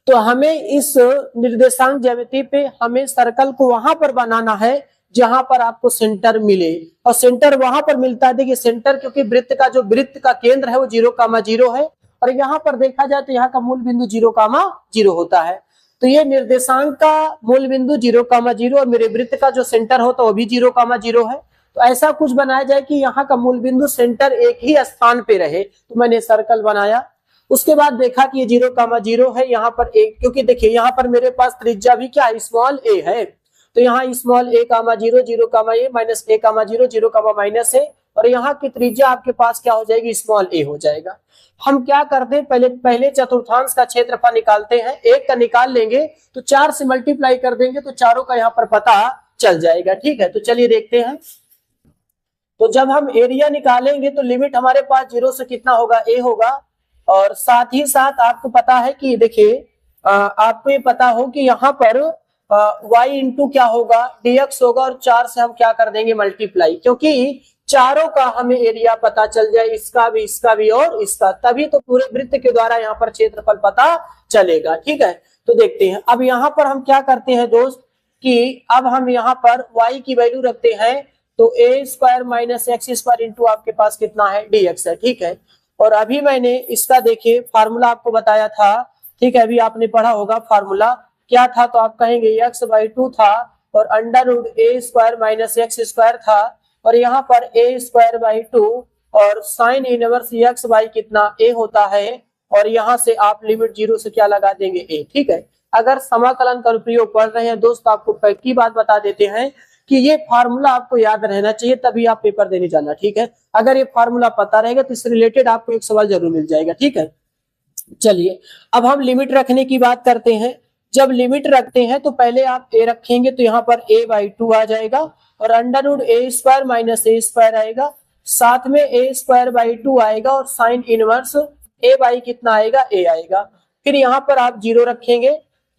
तो हमें इस निर्देशांक ज्यामिति पे हमें सर्कल को वहां पर बनाना है जहां पर आपको सेंटर मिले, और सेंटर वहां पर मिलता है। देखिए सेंटर, क्योंकि वृत्त का जो वृत्त का केंद्र है वो 0,0 है, और यहाँ पर देखा जाए तो यहाँ का मूल बिंदु 0,0 होता है। तो ये निर्देशांक का मूल बिंदु 0,0 और मेरे वृत्त का जो सेंटर होता है वो भी 0,0 है। तो ऐसा कुछ बनाया जाए कि यहाँ का मूल बिंदु सेंटर एक ही स्थान पे रहे, तो मैंने सर्कल बनाया। उसके बाद देखा कि ये 0,0 है, यहाँ पर एक, क्योंकि देखिए यहाँ पर मेरे पास त्रिज्या भी क्या है, स्मॉल a है, तो यहाँ small a, 0, 0, a minus a, 0, 0, minus a, और यहाँ की त्रिज्या आपके पास क्या हो जाएगी, स्मॉल a हो जाएगा। हम क्या करते हैं, पहले चतुर्थांश का क्षेत्रफल निकालते हैं। एक का निकाल लेंगे तो 4 से मल्टीप्लाई कर देंगे तो चारों का यहाँ पर पता चल जाएगा। ठीक है, तो चलिए देखते हैं। तो जब हम एरिया निकालेंगे तो लिमिट हमारे पास 0 से कितना होगा, a होगा, और साथ ही साथ आपको पता है कि देखिए आपको ये पता हो कि यहाँ पर y इंटू क्या होगा, dx होगा, और 4 से हम क्या कर देंगे, मल्टीप्लाई, क्योंकि चारों का हमें एरिया पता चल जाए, इसका भी और इसका, तभी तो पूरे वृत्त के द्वारा यहाँ पर क्षेत्रफल पता चलेगा। ठीक है, तो देखते हैं। अब यहाँ पर हम क्या करते हैं दोस्त कि अब हम यहाँ पर y की वैल्यू रखते हैं, तो a square minus x square into आपके पास कितना है, dx है। ठीक है, और अभी मैंने इसका देखिए फार्मूला आपको बताया था। ठीक है, अभी आपने पढ़ा होगा फार्मूला क्या था, तो आप कहेंगे x/2 था और √a square minus x square था, और यहाँ पर a²/2 और साइन इनवर्स x/, कितना a होता है, और यहाँ से आप लिमिट 0 से क्या लगा देंगे, a। ठीक है, अगर समाकलन का प्रयोग पढ़ रहे हैं दोस्त, आपको पक्की बात बता देते हैं कि ये फार्मूला आपको याद रहना चाहिए, तभी आप पेपर देने जाना। ठीक है, अगर ये फार्मूला पता रहेगा तो इससे रिलेटेड आपको एक सवाल जरूर मिल जाएगा। ठीक है, चलिए अब हम लिमिट रखने की बात करते हैं। जब लिमिट रखते हैं तो पहले आप a रखेंगे तो यहाँ पर a/2 आ जाएगा, और √a square minus a square आएगा, साथ में a²/2 आएगा, और साइन इनवर्स a/, कितना आएगा, a आएगा। फिर यहाँ पर आप 0 रखेंगे,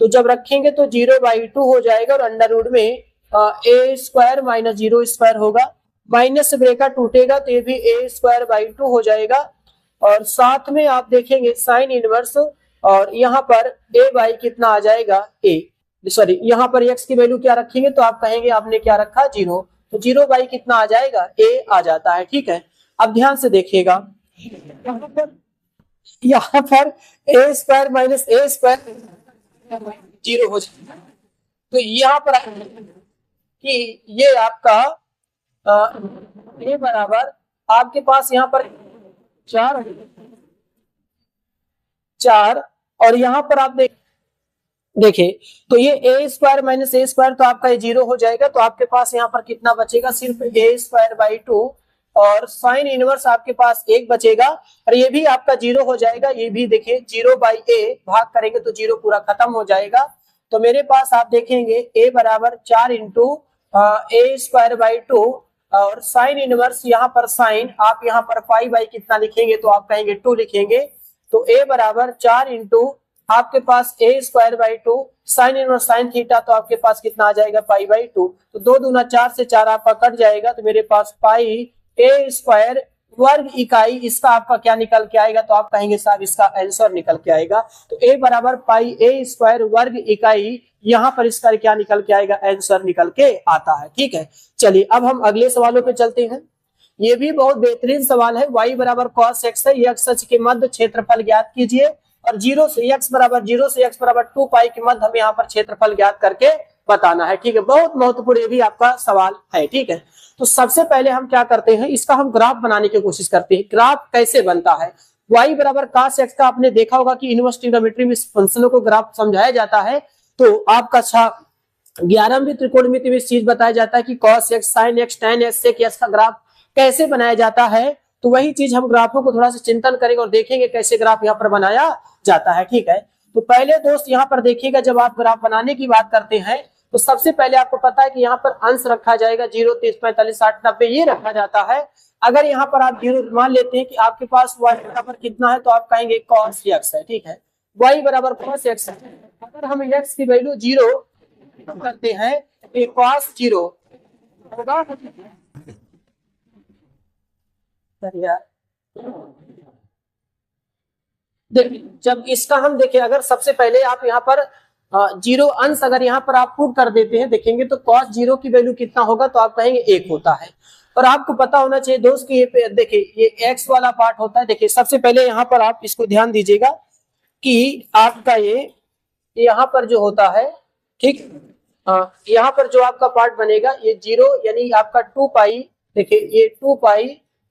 तो जब रखेंगे तो 0/2 हो जाएगा, और अंडर में a स्क्वायर माइनस 0 स्क्वायर होगा, माइनस ब्रेकेट टूटेगा तो ये भी a²/2 हो जाएगा, और साथ में आप देखेंगे साइन इनवर्स, और यहाँ पर a/, कितना आ जाएगा, a, सॉरी यहाँ पर x की वैल्यू क्या रखेंगे, तो आप कहेंगे आपने क्या रखा, 0, तो 0/, कितना आ जाएगा, a आ जाता है। ठीक है, अब ध्यान से देखिएगा, यहाँ पर a square minus a square 0 हो जाएगा, तो यहाँ पर कि ये आपका a बराबर आपके पास यहाँ पर 4, और यहाँ पर आप देखिए तो ये a square minus a square, तो आपका ये 0 हो जाएगा, तो आपके पास यहाँ पर कितना बचेगा, सिर्फ a²/2, और साइन इनवर्स आपके पास 1 बचेगा, और ये भी आपका 0 हो जाएगा। ये भी देखिए 0/a भाग करेंगे तो 0 पूरा खत्म हो जाएगा। तो मेरे पास आप देखेंगे a बराबर 4 इंटू a²/2, और साइन इनवर्स यहाँ पर साइन आप यहाँ पर 5/, कितना लिखेंगे, तो आप कहेंगे 2 लिखेंगे, तो a बराबर 4 इंटू आपके पास a²/2 sine inverse sine theta, तो आपके पास कितना आ जाएगा पाई बाई 2। तो 2 दूना 4 से 4 आपका कट जाएगा, तो मेरे पास पाई ए स्क्वायर वर्ग इकाई इसका आपका क्या निकल के आएगा, तो आप कहेंगे साहब इसका आंसर निकल के आएगा। तो ए बराबर पाई ए स्क्वायर वर्ग इकाई, यहाँ पर इसका क्या निकल के आएगा, आंसर निकल के आता है। ठीक है, चलिए अब हम अगले सवालों पे चलते हैं। ये भी बहुत बेहतरीन सवाल है। y बराबर cos x है, x अक्ष के मध्य क्षेत्रफल ज्ञात कीजिए, और 0 से x बराबर 2 पाई के मध्य हमें यहाँ पर क्षेत्रफल ज्ञात करके बताना है। ठीक है, बहुत महत्वपूर्ण ये भी आपका सवाल है। ठीक है, तो सबसे पहले हम क्या करते हैं, इसका हम ग्राफ बनाने की कोशिश करते हैं। ग्राफ कैसे बनता है, y बराबर cos x का आपने देखा होगा कि इनवर्स ट्रिग्नोमेट्री में फंक्शनों को ग्राफ समझाया जाता है। तो आपका 11वीं त्रिकोणमिति में इस चीज बताया जाता है कि cos x sin x tan x sec x का ग्राफ कैसे बनाया जाता है। तो वही चीज हम ग्राफों को थोड़ा सा चिंतन करेंगे और देखेंगे कैसे ग्राफ यहाँ पर बनाया जाता है। ठीक है, तो पहले दोस्त यहाँ पर देखिएगा, जब आप ग्राफ बनाने की बात करते हैं तो सबसे पहले आपको पता है कि यहाँ पर अंश रखा जाएगा 0, 30, 45, 60, 90 ये रखा जाता है। अगर यहाँ पर आप 0 मान लेते हैं कि आपके पास y बराबर कितना है, तो आप कहेंगे cos x है। ठीक है, y बराबर cos x है। अगर हम x की वैल्यू 0 करते हैं तो cos 0 होगा। देखिए, जब इसका हम देखें, अगर सबसे पहले आप यहाँ पर 0 अंश अगर यहाँ पर आप पुट कर देते हैं, देखेंगे तो cos 0 की वैल्यू कितना होगा, तो आप कहेंगे 1 होता है। और आपको पता होना चाहिए दोस्त कि ये देखिए ये x वाला पार्ट होता है। देखिए सबसे पहले यहाँ पर आप इसको ध्यान दीजिएगा कि आपका ये यहाँ पर जो होता है, ठीक, यहाँ पर जो आपका पार्ट बनेगा ये 0 यानी आपका 2 पाई, देखिए ये 2 पाई,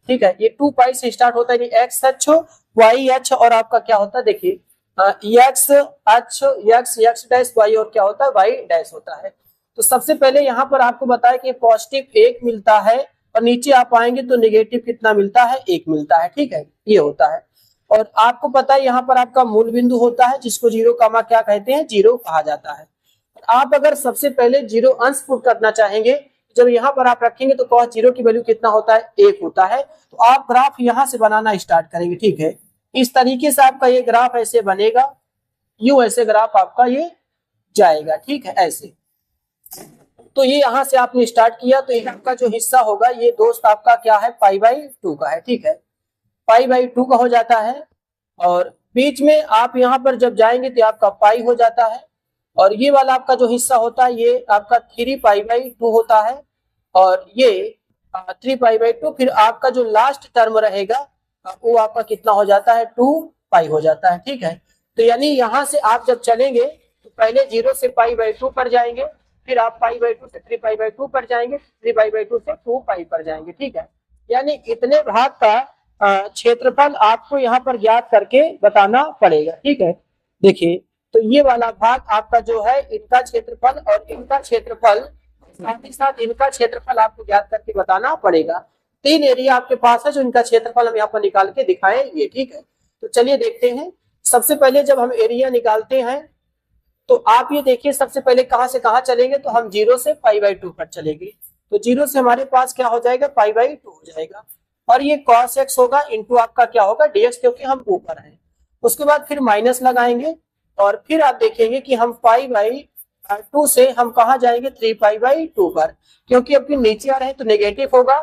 ठीक है, ये 2 पाई से स्टार्ट होता है, यानी x अक्ष y अक्ष और आपका क्या होता है, देखिए x अक्ष x डैश y और क्या होता है y डैश होता है। तो सबसे पहले यहाँ पर आपको बताया कि पॉजिटिव 1 मिलता है और नीचे आप आएंगे तो नेगेटिव कितना मिलता है, 1 मिलता है। ठीक है, ये होता है। और आपको पता है यहाँ पर आपका मूल बिंदु होता है जिसको 0 कामा क्या कहते हैं, 0 कहा जाता है। आप अगर सबसे पहले 0 अंश पुट करना चाहेंगे, जब यहाँ पर आप रखेंगे तो cos 0 की वैल्यू कितना होता है, 1 होता है। तो आप ग्राफ यहाँ से बनाना स्टार्ट करेंगे। ठीक है, इस तरीके से आपका ये ग्राफ ऐसे बनेगा, यूं ऐसे ग्राफ आपका ये जाएगा। ठीक है, ऐसे। तो ये यहाँ से आपने स्टार्ट किया, तो ये आपका जो हिस्सा होगा ये दोस्त आपका क्या है, पाई बाई 2 का है। ठीक है, पाई बाई 2 का हो जाता है। और बीच में आप यहाँ पर जब जाएंगे तो आपका पाई हो जाता है, और ये वाला आपका जो हिस्सा होता है ये आपका 3 पाई बाई 2 होता है, और ये 3 पाई बाई 2। फिर आपका जो लास्ट टर्म रहेगा वो आपका कितना हो जाता है, 2 पाई हो जाता है। ठीक है, तो यानी यहाँ से आप जब चलेंगे तो पहले 0 से पाई बाई 2 पर जाएंगे, फिर आप पाई बाई 2 से 3 पाई बाई 2 पर जाएंगे, 3 पाई बाई 2 से 2 पाई पर जाएंगे। ठीक है, यानी इतने भाग का क्षेत्रफल आपको यहाँ पर ज्ञात करके बताना पड़ेगा। ठीक है, देखिए तो ये वाला भाग आपका जो है इनका क्षेत्रफल और इनका क्षेत्रफल, साथ ही साथ इनका क्षेत्रफल आपको ज्ञात करके बताना पड़ेगा। 3 एरिया आपके पास है जो इनका क्षेत्रफल हम यहाँ पर निकाल के दिखाएंगे। ठीक है, तो चलिए देखते हैं। सबसे पहले जब हम एरिया निकालते हैं तो आप ये देखिए सबसे पहले कहां से कहां चलेंगे, तो हम 0 से पाई बाई 2 पर चलेंगे। तो 0 से हमारे पास क्या हो जाएगा, पाई बाई 2 हो जाएगा, और ये cos x होगा इंटू आपका क्या होगा, dx, क्योंकि हम ऊपर हैं। उसके बाद फिर माइनस लगाएंगे और फिर आप देखेंगे कि हम पाई बाई 2 से हम कहा जाएंगे 3 पाई बाई 2 पर, क्योंकि अब नीचे आ रहे हैं तो नेगेटिव होगा,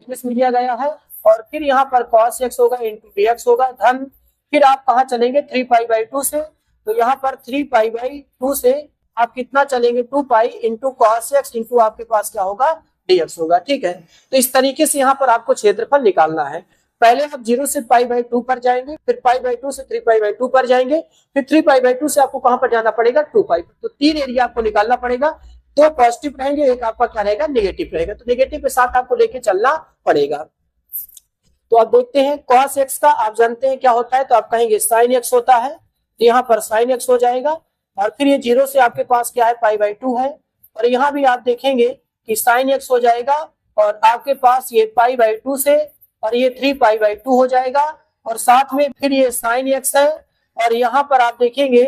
इसमें लिया गया है। और फिर यहाँ पर cos x होगा इंटू dx होगा धन, फिर आप कहाँ चलेंगे 3 पाई बाई 2 से, तो यहाँ पर 3 पाई बाई 2 से आप कितना चलेंगे, 2 pi into cos x into आपके पास क्या होगा, dx होगा। ठीक है, तो इस तरीके से यहाँ पर आपको क्षेत्रफल निकालना है। पहले आप 0 से पाई बाई 2 पर जाएंगे, फिर पाई बाई 2 से 3 पाई बाई 2 पर जाएंगे, फिर 3 पाई बाई 2 से आपको कहां पर जाना पड़ेगा, 2 पाई पर। तो 3 एरिया आपको निकालना पड़ेगा। 2 पॉजिटिव रहेंगे, एक आपका क्या रहेगा, नेगेटिव रहेगा। तो नेगेटिव के साथ आपको लेके चलना पड़ेगा। तो आप देखते हैं cos x का आप जानते हैं क्या होता है, तो आप कहेंगे sin x होता है, तो यहाँ पर sin x हो जाएगा। और फिर ये 0 से आपके पास क्या है, पाई बाई 2 है, और यहाँ भी आप देखेंगे कि sin x हो जाएगा, और आपके पास ये पाई बाई 2 से और ये 3 पाई बाई 2 हो जाएगा, और साथ में फिर ये sin x है, और यहाँ पर आप देखेंगे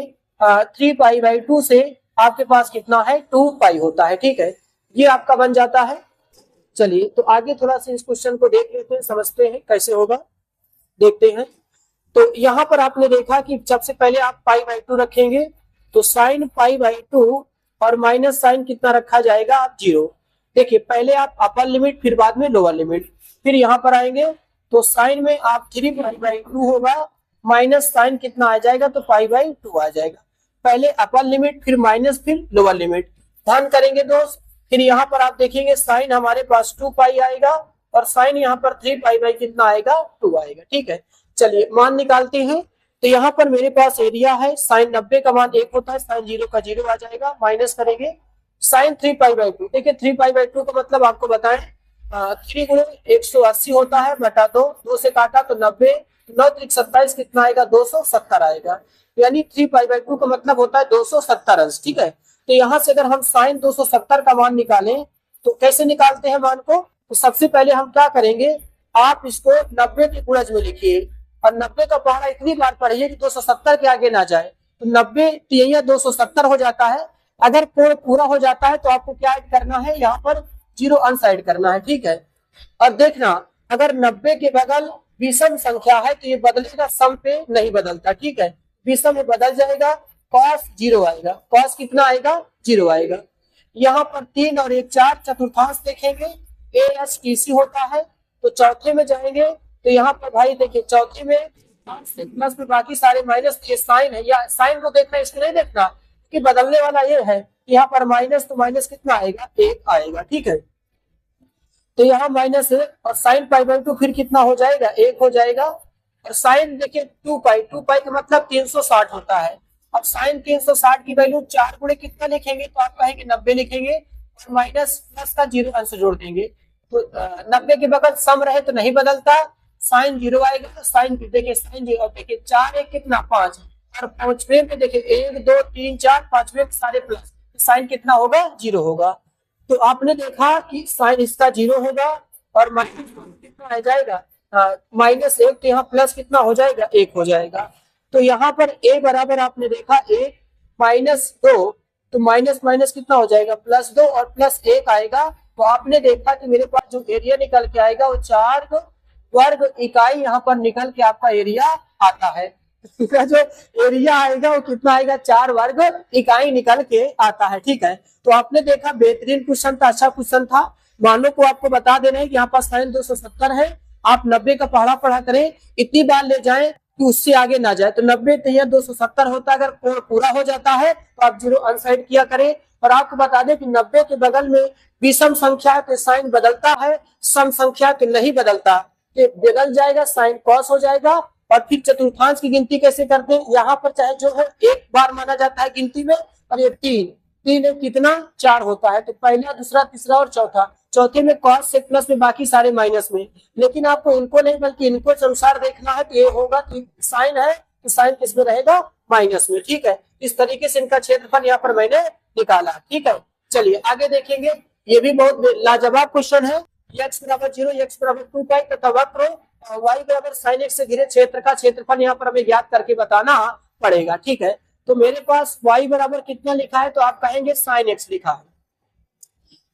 3 पाई बाई 2 से आपके पास कितना है, 2 पाई होता है। ठीक है, ये आपका बन जाता है। चलिए तो आगे थोड़ा सा इस क्वेश्चन को देख लेते हैं, समझते हैं कैसे होगा, देखते हैं। तो यहाँ पर आपने देखा कि सबसे पहले आप पाई बाई 2 रखेंगे, तो साइन पाई बाई 2 और माइनस साइन कितना रखा जाएगा आप 0। देखिए पहले आप अपर लिमिट फिर बाद में लोअर लिमिट, फिर यहाँ पर आएंगे तो साइन में आप 3 पाई बाई 2 होगा, माइनस साइन कितना आ जाएगा तो पाई बाई 2 आ जाएगा। पहले अपर लिमिट फिर माइनस फिर लोअर लिमिट, ध्यान करेंगे दोस्त। फिर यहाँ पर आप देखेंगे साइन हमारे पास 2 पाई आएगा और साइन यहाँ पर 3 पाई बाई कितना आएगा 2 आएगा। ठीक है, चलिए मान निकालते हैं। तो यहाँ पर मेरे पास एरिया है, साइन 90 का मान 1 होता है, साइन 0 का 0 आ जाएगा, माइनस करेंगे साइन 3 पाई बाई 2। देखिए 3 पाई बाई 2 का मतलब आपको बताएं 3 गुणे 180 होता है बटा 2 से काटा तो 90, 9 3 27 कितना आएगा 270 आएगा, यानी 3 पाई बाई 2 का मतलब होता है 270 अंश। ठीक है, तो यहाँ से अगर हम साइन 270 का मान निकालें तो कैसे निकालते हैं मान को, तो सबसे पहले हम क्या करेंगे, आप इसको 90 के गुणज में लिखिए और 90 का पहाड़ा इतनी बार पढ़िए कि 270 के आगे ना जाए, तो 90 तिहैया 270 हो जाता है। अगर कोण पूरा हो जाता है तो आपको क्या ऐड करना है, यहाँ पर 0 अंश ऐड करना है। ठीक है, और देखना अगर 90 के बगल विषम संख्या है तो ये बदलेगा, सम पे नहीं बदलता। ठीक है, विषम में बदल जाएगा, कॉस 0 आएगा, कॉस कितना आएगा 0 आएगा। यहाँ पर 3 और 1 4 चतुर्थांश देखेंगे, ASTC होता है, तो चौथे में जाएंगे तो यहाँ पर भाई देखिए चौथे में प्लस में बाकी सारे माइनस, ये साइन है, या साइन को देखना इसको नहीं देखना कि बदलने वाला ये है, यहाँ पर माइनस तो माइनस कितना आएगा 1 आएगा। ठीक है, तो यहाँ माइनस और साइन पाई बाई 2 फिर कितना हो जाएगा 1 हो जाएगा, और साइन देखिए 2 पाई का मतलब 360 होता है। अब साइन 360 की वैल्यू 4 गुणे कितना लिखेंगे तो आप कहेंगे 90 लिखेंगे और माइनस प्लस का 0 अंश जोड़ देंगे, तो 90 के बगल सम रहे तो नहीं बदलता, साइन 0 आएगा, तो साइन देखिए साइन 0, देखिए 4 1 कितना 5 और 5वें में देखिए 1 2 3 4 5वें सारे प्लस, साइन कितना होगा 0 होगा। तो आपने देखा कि साइन इसका 0 होगा और माइनस कितना आ जाएगा -1, तो यहाँ प्लस कितना हो जाएगा 1 हो जाएगा। तो यहाँ पर a बराबर आपने देखा 1 -2, तो माइनस माइनस कितना हो जाएगा +2 और +1 आएगा। तो आपने देखा कि मेरे पास जो एरिया निकल के आएगा वो 4 वर्ग इकाई यहाँ पर निकल के आपका एरिया आता है। जो एरिया आएगा वो कितना आएगा 4 वर्ग इकाई निकल के आता है। ठीक है, तो आपने देखा बेहतरीन क्वेश्चन था, अच्छा क्वेश्चन था। मानो को आपको बता देना है कि यहाँ पर साइन 270 है, आप 90 का पहाड़ा पढ़ा करें, इतनी बार ले जाएं कि उससे आगे ना जाए, तो 90 तिहैया 270 होता है। अगर कोण पूरा हो जाता है तो आप 0 अनसाइड किया करें। और आपको बता दें कि 90 के बगल में विषम संख्या है तो साइन बदलता है, सम संख्या तो नहीं बदलता, कि बदल जाएगा साइन कॉस हो जाएगा। और फिर चतुर्थांश की गिनती कैसे करते हैं, यहाँ पर चाहे जो है 1 बार माना जाता है गिनती में, और ये 3 कितना 4 होता है, तो पहला दूसरा तीसरा और चौथा, चौथे में कॉस से प्लस में बाकी सारे माइनस में। लेकिन आपको इनको नहीं बल्कि इनको अनुसार देखना है, तो ये होगा कि साइन है तो साइन किसमें रहेगा माइनस में। ठीक है, इस तरीके से इनका क्षेत्रफल यहाँ पर मैंने निकाला। ठीक है, चलिए आगे देखेंगे, ये भी बहुत लाजवाब क्वेश्चन है। x बराबर 0, x बराबर 2 पाई तथा वक्र y बराबर sin x से घिरे क्षेत्र का क्षेत्रफल यहाँ पर हमें ज्ञात करके बताना पड़ेगा। ठीक है, तो मेरे पास y बराबर कितना लिखा है तो आप कहेंगे sin x लिखा है।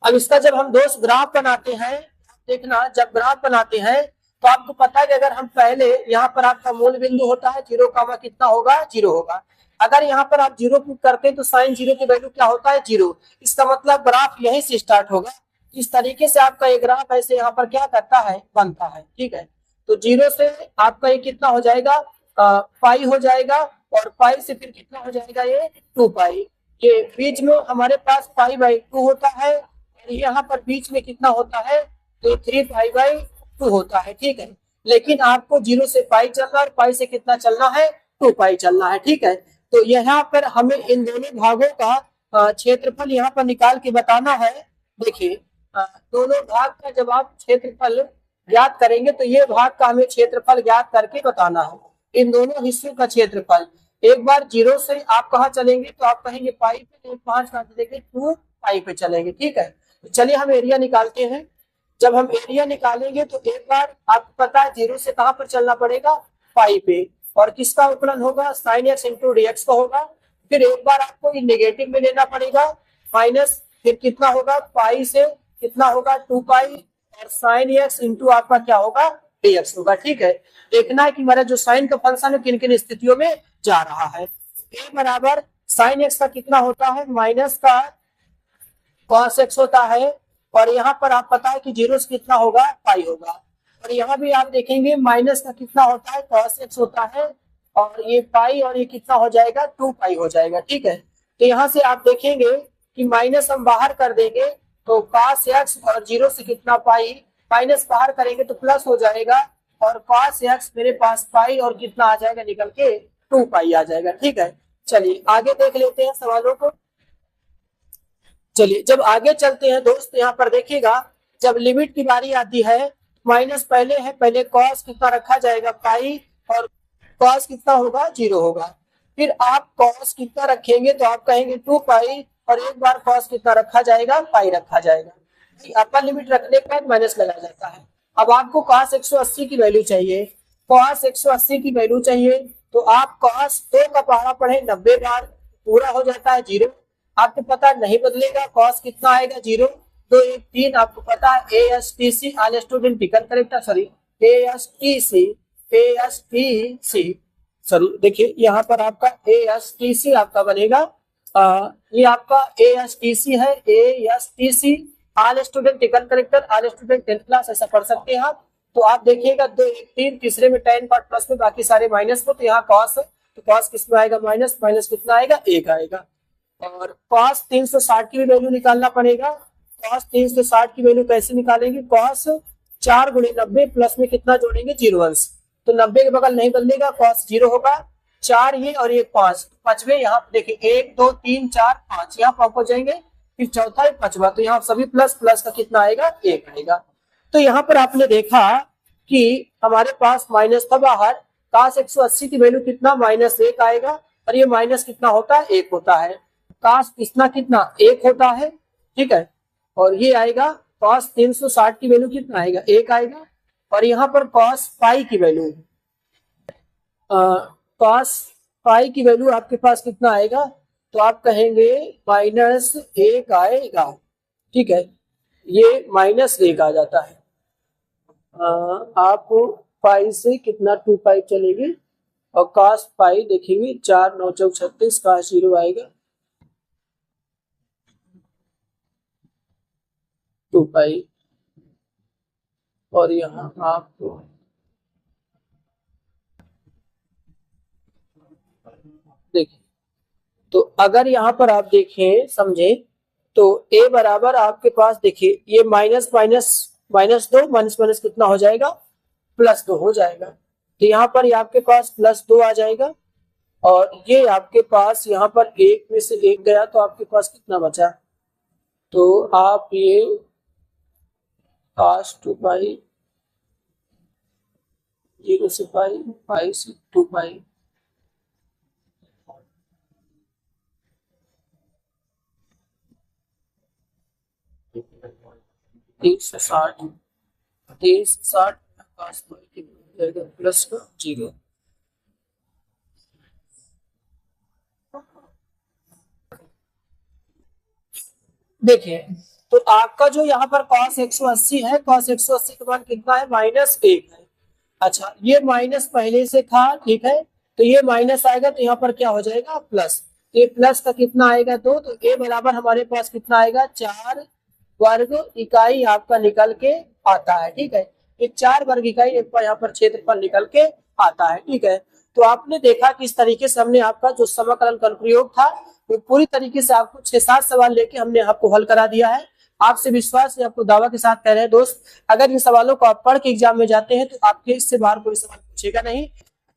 अब इसका जब हम दोस्त ग्राफ बनाते हैं, देखना जब ग्राफ बनाते हैं तो आपको पता है कि अगर हम पहले यहाँ पर आपका मूल बिंदु होता है 0 कामा कितना होगा 0 होगा। अगर यहाँ पर आप 0 पुट करते हैं तो साइन 0 की वैल्यू क्या होता है 0। इसका मतलब ग्राफ यहीं से स्टार्ट होगा। इस तरीके से आपका ये ग्राफ ऐसे यहाँ पर क्या करता है बनता है। ठीक है, तो 0 से आपका ये कितना हो जाएगा पाई हो जाएगा, और पाई से फिर कितना हो जाएगा ये 2 पाई। ये बीच में हमारे पास पाई बाई 2 होता है, और यहाँ पर बीच में कितना होता है तो 3 पाई बाई 2 होता है। ठीक है, लेकिन आपको 0 से पाई चलना और पाई से कितना चलना है 2 पाई चलना है। ठीक है, तो यहाँ पर हमें इन दोनों भागों का क्षेत्रफल यहाँ पर निकाल के बताना है। देखिए दोनों भाग का जब आप क्षेत्रफल ज्ञात करेंगे तो ये भाग का हमें क्षेत्रफल ज्ञात करके बताना है। इन दोनों हिस्सों का क्षेत्रफल एक बार 0 से आप कहाँ चलेंगे तो आप कहेंगे पाई पे, 5 काट देंगे 2 पाई पे चलेंगे। ठीक है, तो चलिए हम एरिया निकालते हैं। जब हम एरिया निकालेंगे तो एक बार आपको पता है 0 से कहाँ पर चलना पड़ेगा पाई पे, और किसका अवकलन होगा sin x इंटू dx का होगा। फिर एक बार आपको ये नेगेटिव में लेना पड़ेगा माइनस, फिर कितना होगा पाई से कितना होगा 2 पाई, और sin x इंटू आपका क्या होगा dx होगा। ठीक है, देखना है कि हमारा जो साइन का फंक्शन है किन किन स्थितियों में जा रहा है। a बराबर साइन एक्स का कितना होता है, माइनस का कॉस एक्स होता है, और यहाँ पर आप पता है कि जीरो से कितना होगा, पाई होगा। और यहाँ भी आप देखेंगे माइनस का कितना होता है, कॉस एक्स होता है, और ये पाई और ये कितना हो जाएगा, 2 पाई हो जाएगा। ठीक है, तो यहाँ से आप देखेंगे कि माइनस हम बाहर कर देंगे तो कॉस एक्स और जीरो से कितना पाई, माइनस बाहर करेंगे तो प्लस हो जाएगा, और कॉस एक्स मेरे पास पाई और कितना आ जाएगा निकल के, 2 पाई आ जाएगा। ठीक है, चलिए आगे देख लेते हैं सवालों को। चलिए जब आगे चलते हैं दोस्त, यहाँ पर देखिएगा जब लिमिट की बारी आती है, माइनस पहले है, पहले कॉस कितना रखा जाएगा, पाई, और कॉस कितना होगा, 0 होगा। फिर आप कॉस कितना रखेंगे तो आप कहेंगे 2 पाई, और एक बार कॉस कितना रखा जाएगा, पाई रखा जाएगा। अपर लिमिट रखने के बाद माइनस लगाया जाता है। अब आपको कॉस 180 की वैल्यू चाहिए, कॉस 180 की वैल्यू चाहिए, तो आप कॉस 2 का पहाड़ा पढ़े 90 बार, पूरा हो जाता है 0। आपको पता नहीं बदलेगा, कॉस कितना आएगा, 0 2 1 3। आपको पता है ASTC all student ticket character, sorry ASTC sorry, देखिए यहाँ पर आपका ASTC आपका बनेगा, ये आपका ASTC है, ASTC all student ticket character, all student 10th class, ऐसा पढ़ सकते हैं आप। तो आप देखिएगा 2 1 3, तीसरे में tan पार्ट प्लस में, बाकी सारे माइनस में, तो यहाँ कॉस है तो कॉस किसमें आएगा, माइनस, माइनस कितना आएगा, 1 आएगा। और कॉस 360 की भी वैल्यू निकालना पड़ेगा। कॉस 360 की वैल्यू कैसे निकालेंगे, कॉस 4 गुणे 90 प्लस में कितना जोड़ेंगे, 0 अंश, तो 90 के बगल नहीं बदलेगा, कॉस 0 होगा। 4 ये और ये 5, पांचवे यहाँ देखिए 1 2 3 4 5, यहाँ पर पहुंच जाएंगे, फिर चौथा पांचवा, तो यहाँ सभी प्लस प्लस का कितना आएगा, 1 आएगा। तो यहाँ पर आपने देखा कि हमारे पास माइनस था बाहर, कॉस 180 की वैल्यू कितना, -1 आएगा, और ये माइनस कितना होता है, 1 होता है। कॉस कितना 1 होता है। ठीक है, और ये आएगा कॉस 360 की वैल्यू कितना आएगा, 1 आएगा। और यहाँ पर कॉस पाई की वैल्यू, कॉस पाई की वैल्यू आपके पास कितना आएगा, तो आप कहेंगे -1 आएगा। ठीक है, ये -1 आ जाता है। आप पाई से कितना 2 पाई चलेगी, और कॉस पाई देखेंगे 4 9 4 36, कॉस 0 आएगा, 2 पाई। और यहाँ आप देखिए, तो अगर यहाँ पर आप देखें समझे, तो a बराबर आपके पास देखिए ये माइनस माइनस -2, माइनस माइनस कितना हो जाएगा, +2 हो जाएगा। तो यहाँ पर ये आपके पास +2 आ जाएगा, और ये आपके पास यहाँ पर 1 में से 1 गया, तो आपके पास कितना बचा, तो आप ये cos 2 पाई, 0 से पाई, पाई से 2 पाई, तीस से 60 प्लस का 0। देखिए, तो आपका जो यहाँ पर cos 180 है, cos 180 के बाद कितना है, -1 है। अच्छा, ये माइनस पहले से था, ठीक है, तो ये माइनस आएगा तो यहाँ पर क्या हो जाएगा, प्लस। ये प्लस का कितना आएगा, तो a बराबर हमारे पास कितना आएगा, 4 वर्ग इकाई आपका निकल के आता है। ठीक है, ये 4 वर्ग इकाई यहाँ पर क्षेत्रफल निकल के आता है। ठीक है, तो आपने देखा कि इस तरीके से हमने आपका जो समाकलन का प्रयोग था, वो पूरी तरीके से आपको 6-7 सवाल लेके हमने आपको हल करा दिया है। आपसे विश्वास है, आपको दावा के साथ कह रहे हैं दोस्त, अगर इन सवालों को आप पढ़ के एग्जाम में जाते हैं तो आपके इससे बाहर कोई सवाल पूछेगा नहीं।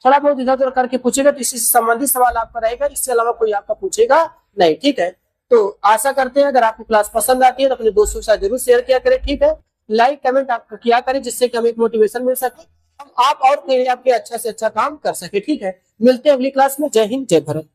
थोड़ा बहुत इधर उधर करके पूछेगा तो इससे संबंधित सवाल आपका रहेगा, इससे अलावा कोई आपका पूछेगा नहीं। ठीक है, तो आशा करते हैं अगर आपको क्लास पसंद आती है तो अपने दोस्तों के साथ जरूर शेयर किया करें। ठीक है, लाइक कमेंट आप किया करें, जिससे कि हमें एक मोटिवेशन मिल सके, हम आप और आपके अच्छा से अच्छा काम कर सके। ठीक है, मिलते हैं अगली क्लास में। जय हिंद, जय भारत।